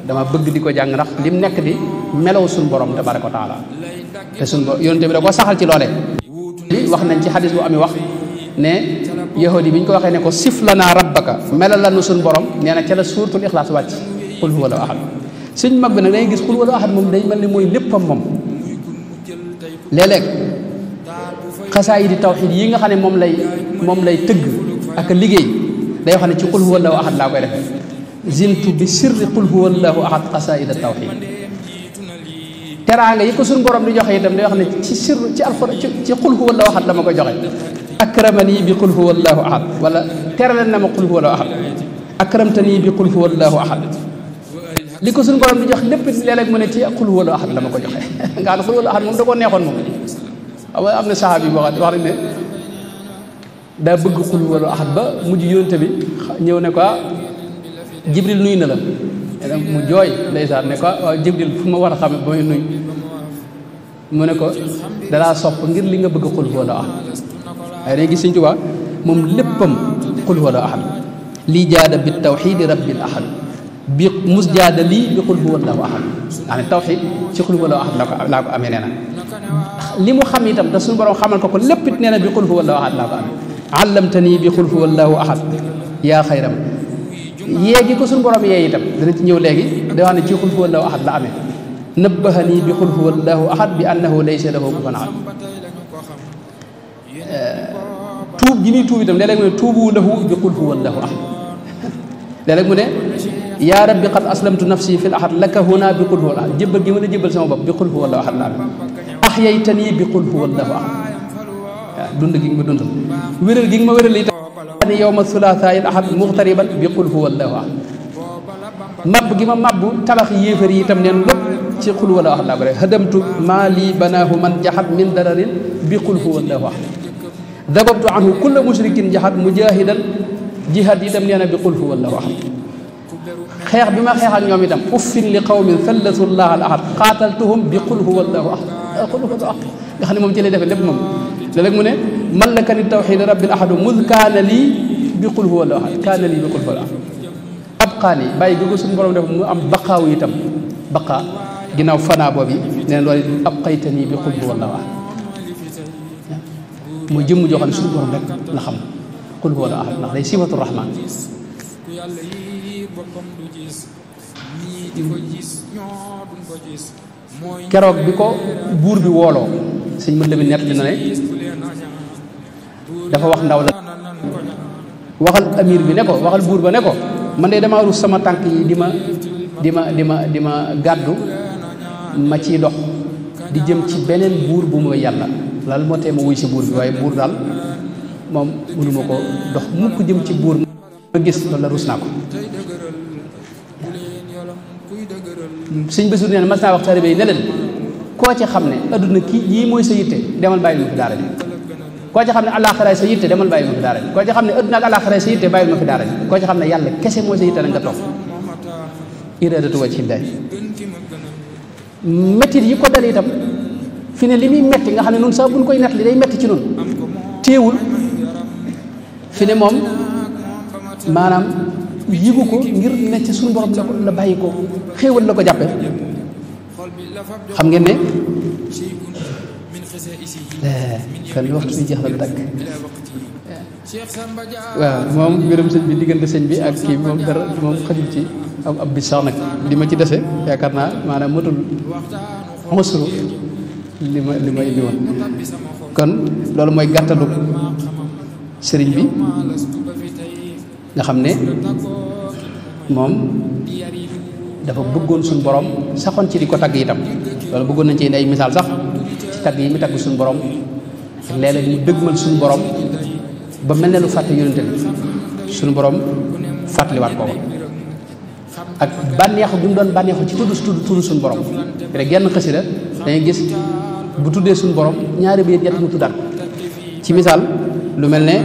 dama bëgg di ko jàng ndax lim nekk di melaw suñu borom tabaraka wa taala te suñu borom yonente bi da ko saxal ci loolee wax nañ ci xadis bu ami wax ne yahudi bi ñu ko waxee ne ko sif lanaa rabbaka melal la nu suñu borom nee na ca la suuratul ixlaas wàcc qul huwa allahu ahad suñ mag bi nag dangay gis qul huwa allahu ahad moom day mel ni mooy léppam moom léeg-léeg xasaayid di tawxiid yi nga xam ne moom lay tëgg ak liggéey day wax ne ci qul huwa allahu ahad laa koy defee zintu bi sirri qul huwa allahu ahad xasaayid tawxiid teraanga yi ko suñu borom di joxe itam day wax ne ci sir ci alxuraan ci qul huwa allahu ahad la ma koy joxe akramani bi qul huwa allahu ahad wala terale na ma qul huwa allahu ahad akramtani bi qul huwa allahu ahad li ko suñu borom di jox lépp léeg-léeg mu ne ci qul huwa allahu ahad la ma ko joxe nga xam ne qul huwa allahu ahad moom da koo neexoon moom am na saxaaba yi boo xam wax nañ ne daa bëgg qul huwa allahu ahad ba mujj yónte bi ñëw ne ko jibril nuyu na la mu jooy ndeysaan ne ko waaw jibril fu ma war a xame ba may nuyu mu ne ko dalaa sopp ngir li nga bëgg qul huwa allahu ahad waaye dañuy gis Sëñ Tuubaa moom léppam qul huwa allahu ahad lii jaada bi tawxiidi rabbil ahad bi mus jaada lii bi qul huwa allahu ahad daa ne tawxiid ci qul huwa allahu ahad laa ko amee nee na li mu xam itam te suñu borom xamal ko lépp it nee na bi qul huwa allahu ahad laa ko amee allamtanii bi qul huwa allahu ahad yaa xayram yéegi ko suñu borom yee itam dana ci ñëw léegi day wax ne ci qul huwa allahu ahad la amee nabbahanii bi qul huwa allahu ahad bi annahu laysa lahu kufuwan ahad tuub gi muy tuub itam léeg-léeg mu ne tuubu lahu bi qul huwa allahu ahad léeg-léeg mu ne yaa rabbi qad aslamtu nafsi fi l ahad laka huna bi qul huwa allahu ahad jébbal gi ma la jébbal sama bopp bi qul huwa allahu ahad la amee ahyaytanii bi qul huwa allahu ahad waaw dund gi nga ma dundal wéral gi nga ma wéral itam ni yowma thulatha il ahad muxtariban bi qul huwa allahu ahad mabb gi ma mabbu tabax yéefar yi itam neen lépp ci qul huwa allahu ahad laa ko def hadamtu maa lii banaahu man jaxat min dararin bi qul huwa allahu ahad dababtu anhu kulla mushrikin jaxat mujahidan jihad itam nee na bi qul huwa allahu ahad xeex bi ma xeex ak ñoom itam uffin li qawmin thallathu llah al ahad qaataltuhum bi qul huwa allahu ahad qul huwa allahu ahad nga xam ne moom ci lay defee lépp moom léeg-léeg mu ne man la kani tawxiid rabbil ahad mud kaana lii bi qul huwa allahu ahad kaana lii bi qul huwa allahu ahad abqaani bàyyi gi ko suñu borom def mu am baqaawu itam baqaa ginnaaw fanaa boobu nee na loolu abqaytanii bi qul huwa allahu ahad mooy jëmm joo xam ne suñu borom rek la xam qul huwa allahu ahad ndax day sifatu rahman keroog bi ko buur bi wooloo sëñ mën la bi nett li na ne dafa wax ndaw la waxal amir bi ne ko waxal buur ba ne ko man de dama rus sama tànk yi di ma gàddu ma ciy dox di jëm ci beneen buur bu mooy yàlla loolu moo tee ma wuy si buur bi waaye buur daal moom mënuma ko dox mukk jëm ci buur ma gis loolu la rus naa ko sëñ Basiru nee na mas naa wax taalibe yi ne leen koo ci xam ne adduna kii yii mooy sa yitte demal bàyyi ma fi daara ji koo ci xam ne àllaaxira sa yitte demal bàyyi ma fi daara ji koo ci xam ne adduna ak àllaaxira sa yitte bàyyi ma fi daara ji koo ci xam ne yàlla kese mooy sa yitte na nga toog iraadatu wajhillaahi mettit yi ko dal itam fi ne li muy metti nga xam ne noonu sax buñ koy nett li day metti ci noonu téewul fi ne moom maanaam yigu ko ngir ne ci suñu borom la bàyyi ko xéewal la ko jàppe xam ngeen ne kon waxtu bi jeex na tàkk waaw moom mbirum sëñ bi diggante sëñ bi ak kii moom dara moom xajul ci ab bis sax nag li ma ci dese yaakaar naa maanaam matul mosru li ma indi woon kon loolu mooy gàttalu sëriñ bi nga xam ne moom dafa bëggoon suñu borom saxoon ci di ko tagg itam loolu bëggoon nañ ci indi ay misaal sax ci tagg yi mu tagg suñu borom léeg-léeg mu dëgmal suñu borom ba mel ne lu fàtte yonente bi suñu borom fàttaliwaat ko ak bànneexu bi mu doon bànneexu ci tudd suñu borom te genn xasida dangay gis bu tuddee suñu borom ñaari bayit ñett mu tuddaat ci misaal lu mel ne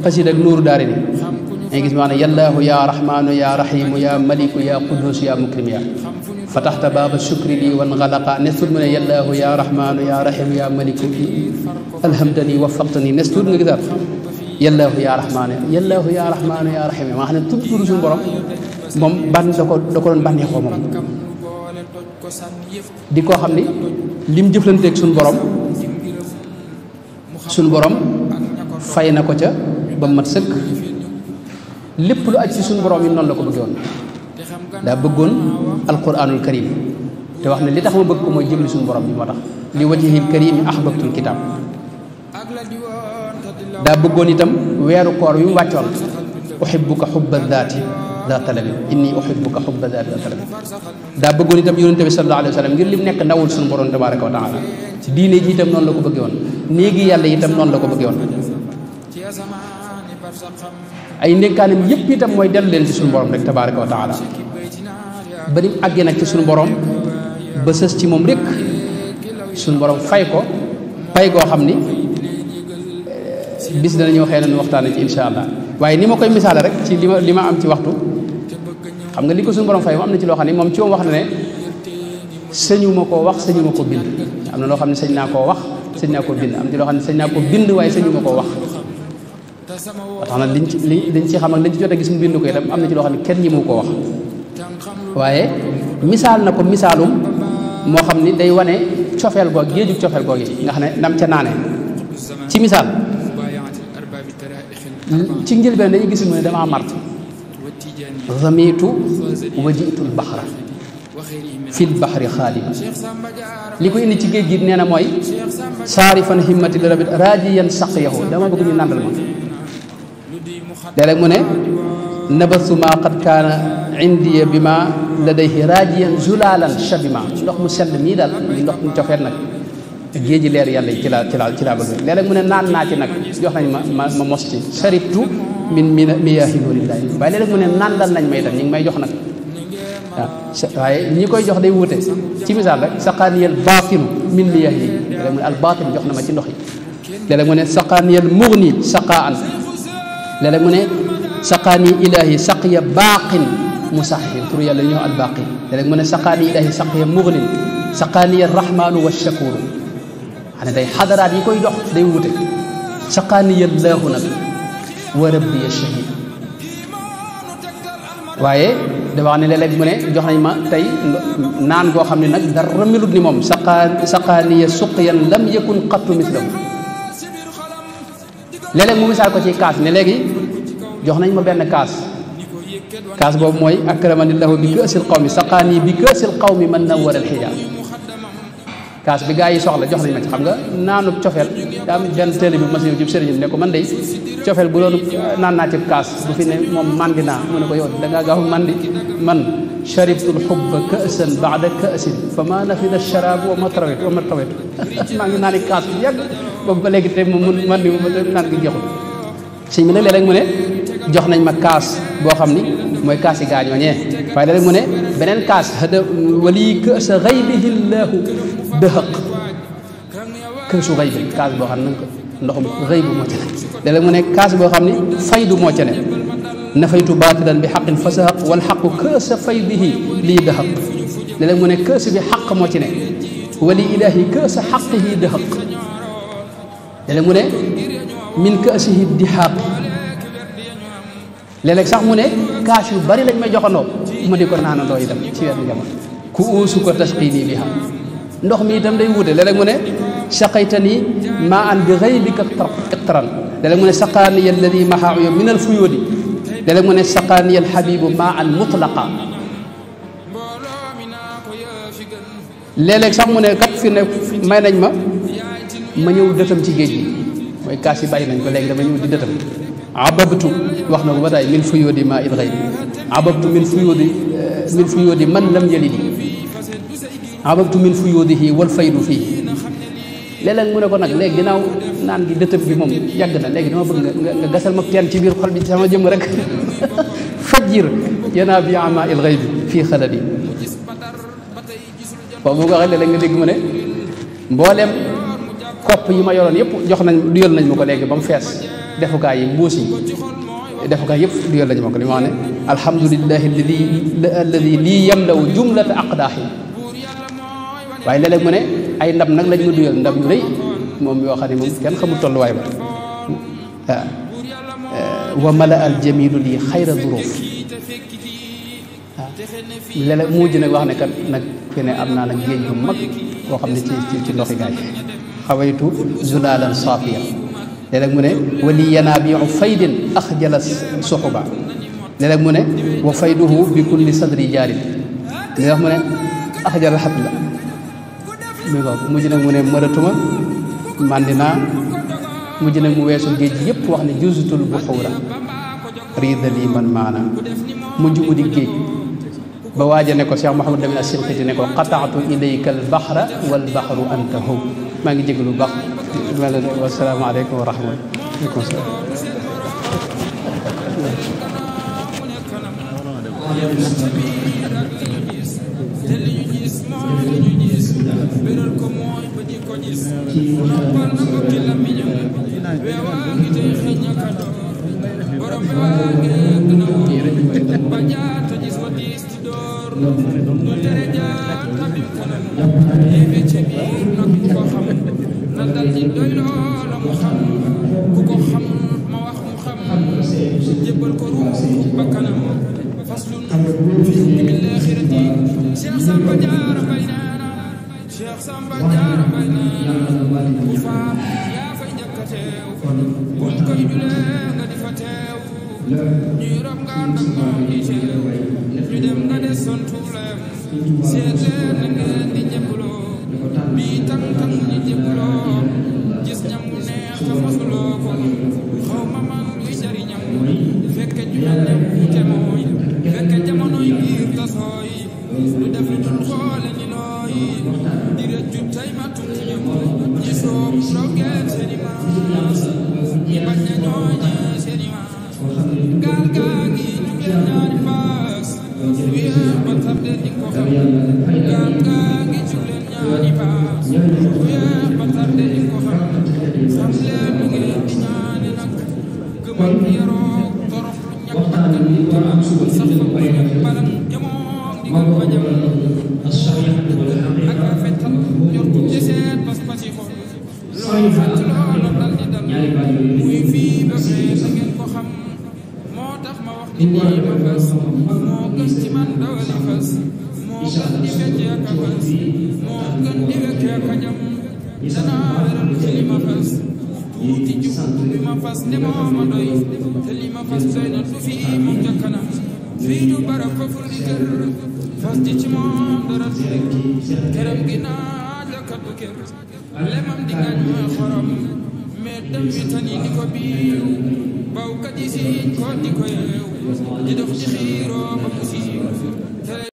xasida ak nuuru daari ni dangay gis maanaam yallaahu ya rahmaanu ya rahimu ya maliku ya quddus ya mukrim ya fataxta baaba shukri lii wan xalaqa nes tuut mu ne yallaahu ya rahmaanu ya rahimu ya maliku alhamdani wafaqtani nes tuut nga gisaat yallaahu ya rahmaanu ya rahimu maa xam ne tudd suñu borom moom ban da ko doon bànneexoo moom di koo xam ni lim jëflanteeg suñu borom fay na ko ca ba mat sëkk lépp lu aj ci suñu borom yi noonu la ko bëggoon daa bëggoon alquranul karim te wax ne li tax ma bëgg ko mooy jëmli suñu borom bi moo tax li wajhil karimi ahbabtul kitab daa bëggoon itam weeru koor wi mu wàccoon uhibbuka hubba dhaati daa talabi inni uhibbuka hubba dhaati daa talabi daa bëggoon itam yonente bi sallallahu alayhi wa sallam ngir lim nekk ndawul suñu borom tabaraka wa taala diine ji itam noonu la ko bëggee woon néegi yàlla itam noonu la ko bëggee woon ay ndénkaanem yépp itam mooy dellu leen ci suñu borom rek tabaraka wa taala ba nim àggee nag ci suñu borom ba sës ci moom rek suñu borom fay ko pay goo xam ni bis dana ñëw xëy na ñu waxtaane ci insha allah waaye ni ma koy misaale rek ci li ma am ci waxtu xam nga li ko suñu borom fay mu am na ci loo xam ne moom ci moom wax na ne sëñu ma koo wax sëñu ma ko bind am na loo xam ne sëñ naa koo wax sëñ naa koo bind am na ci loo xam ne sëñ naa ko bind waaye sëñu ma koo wax ba tax na liñ ci xam ak liñ ci jot a gis mu bind ko itam am na ci loo xam ne kenn ñi mu koo wax waaye misaal na ko misaalum moo xam ni day wane cofeel goog géejug cofeel goog yi nga xam ne nam ca naane ci misaal ci njëlbeen dañuy gis mu ne damaa mart ramitu wajitul baxra fil baxri xaalima li ko indi ci géej gi nee na mooy saarifan himmati li rabit raajiyan saqyahu dama bëgg ñu nàndal ma léeg-léeg mu ne nabasu ma qad kaana indiya bi ma ladayhi raajiyan zulaalan shabima ndox mu sell mii daal li ndox mu cofeet nag géeji leer yàlla yi ci laa bëgg léeg-léeg mu ne naan naa ci nag jox nañ ma mos ci sharibtu min miyaahi nuurillahi waaye léeg-léeg mu ne nandal nañ may itam ñu ngi may jox nag waaw waaye ñi koy jox day wuute ci misaal rek saqaaniyal baatilu min miyaahi léeg-léeg mu ne al baatil jox na ma ci ndox yi léeg-léeg mu ne saqaaniyal mugni saqaan léeg-léeg mu ne saqaani ilaahi saqiya baaqin musaxir tur yàlla ñoo al baaqi léeg-léeg mu ne saqaani ilaahi saqiya mugnin saqaaniya rahmaanu wa shakuru xam ne day xadaraat yi koy jox day wute saqaaniya laahu nag wa rabbiya shahid waaye dafa wax ne léeg-léeg mu ne jox nañ ma tey naan goo xam ne nag dara melut ni moom saqaaniya suqyan lam yakun qattu mislahu léeg-léeg mu misaal ko ci kaas ne léegi jox nañ ma benn kaas boobu mooy akramanillahu bi kaasil qawmi saqaani bi kaasil qawmi man nawwara alxijaab kaas bi gaa yi soxla jox nañ ma ci xam nga naanu cofeel daa am benn télé bi mas ñëw ci sëriñam ne ko man day cofeel bu doon naan naa ci kaas bu fi ne moom mandi naa mu ne ko yow da ngaa gaaw mandi man sharibtul xubba kaasan baada kaasin fa ma nafida sharaab wa ma tawet maa ngi naani kaas bu yàgg boobu ba léegi te moom mandi naan gi joxul sëñ bi nag léeg-léeg mu ne jox nañ ma kaas boo xam ni mooy kaas yi gaañooñee waaye léeg-léeg mu ne beneen kaas hada wali kaasa xaybihillahu dëhëq kësu xëy bi kaas boo xam ne ndoxum xëy bu moo ca ne léeg-léeg mu ne kaas boo xam ni faydu moo ca ne nafaytu baatilan bi xaqin fa sahaq wal xaqu kësa faydihi lii dëhëq léeg-léeg mu ne kës bi xaq moo ci ne wali ilahi kësa xaqihi dëhëq léeg-léeg mu ne min kësihi dixaaq léeg-léeg sax mu ne kaas yu bari lañ may joxandoo ma di ko naanandoo itam ci weeru jamono ku uusu ko tasqini biha ndox mi itam day wute léeg-léeg mu ne saqaytani maa an bi ghaybika iqtaran léeg-léeg mu ne saqaani alladi maxaayo min al fuyóodi léeg-léeg mu ne saqaani al xabibu maa an mutlaqa léeg-léeg sax mu ne kat fi ne may nañ ma ñëw dëtam ci géej gi mooy kaas yi bàyyi nañ ko léegi dama ñëw di dëtam ababtu wax na ko ba tey min fuyóodi maa il xayb ababtu min fuyóodi man lam yalidi ababtu min fuyóodihi wal faydu fii léeg-léeg mu ne ko nag léegi ginnaaw naan gi dëtëb gi moom yàgg na léegi dama bëgg nga gasal ma teen ci biir xol bi sama jëm rek fajjir yanaa bi ama il xayb fii xaladi boobu bu ko waxee léeg-léeg nga dégg mu ne mbooleem kopp yi ma yoroon yëpp jox nañ duyal nañ ma ko léegi ba mu fees defukaay yi mbuus yi defukaay yëpp duyal nañ ma ko li ma wax ne alhamdulillahi alladi lii yamlaw jumlata aqdaahi waaye léeg-léeg mu ne ay ndab nag lañ ma duyal ndab yu rëy moom yoo xam ne moom kenn xamul tolluwaay ba waaw wa mala al jamilu lii xayra duruuf waaw léeg-léeg mujj nag wax ne kat nag fi ne am naa nag géej bu mag koo xam ne ci ndoxi gaay xawaytu zulalan saafiya léeg-léeg mu ne wali yanaabiu faydin axjala suxuba léeg-léeg mu ne wa fayduhu bi kulli sadri jaarin léeg mu ne axjala xabla mi ko mujj nag mu ne mëratuma mandinaa mujj nag mu weesu géej gi yëpp wax ne juzutul buxuura riida lii man maana mujj mu di géej ba waaja ne ko Cheikh Mouhamadou Lamine As-Sinqiti ne ko qataatu ilayka al baxra wal baxru anta hu maa ngi jégalu baax mel ne wasalaamaaleykum wa rahmatulah.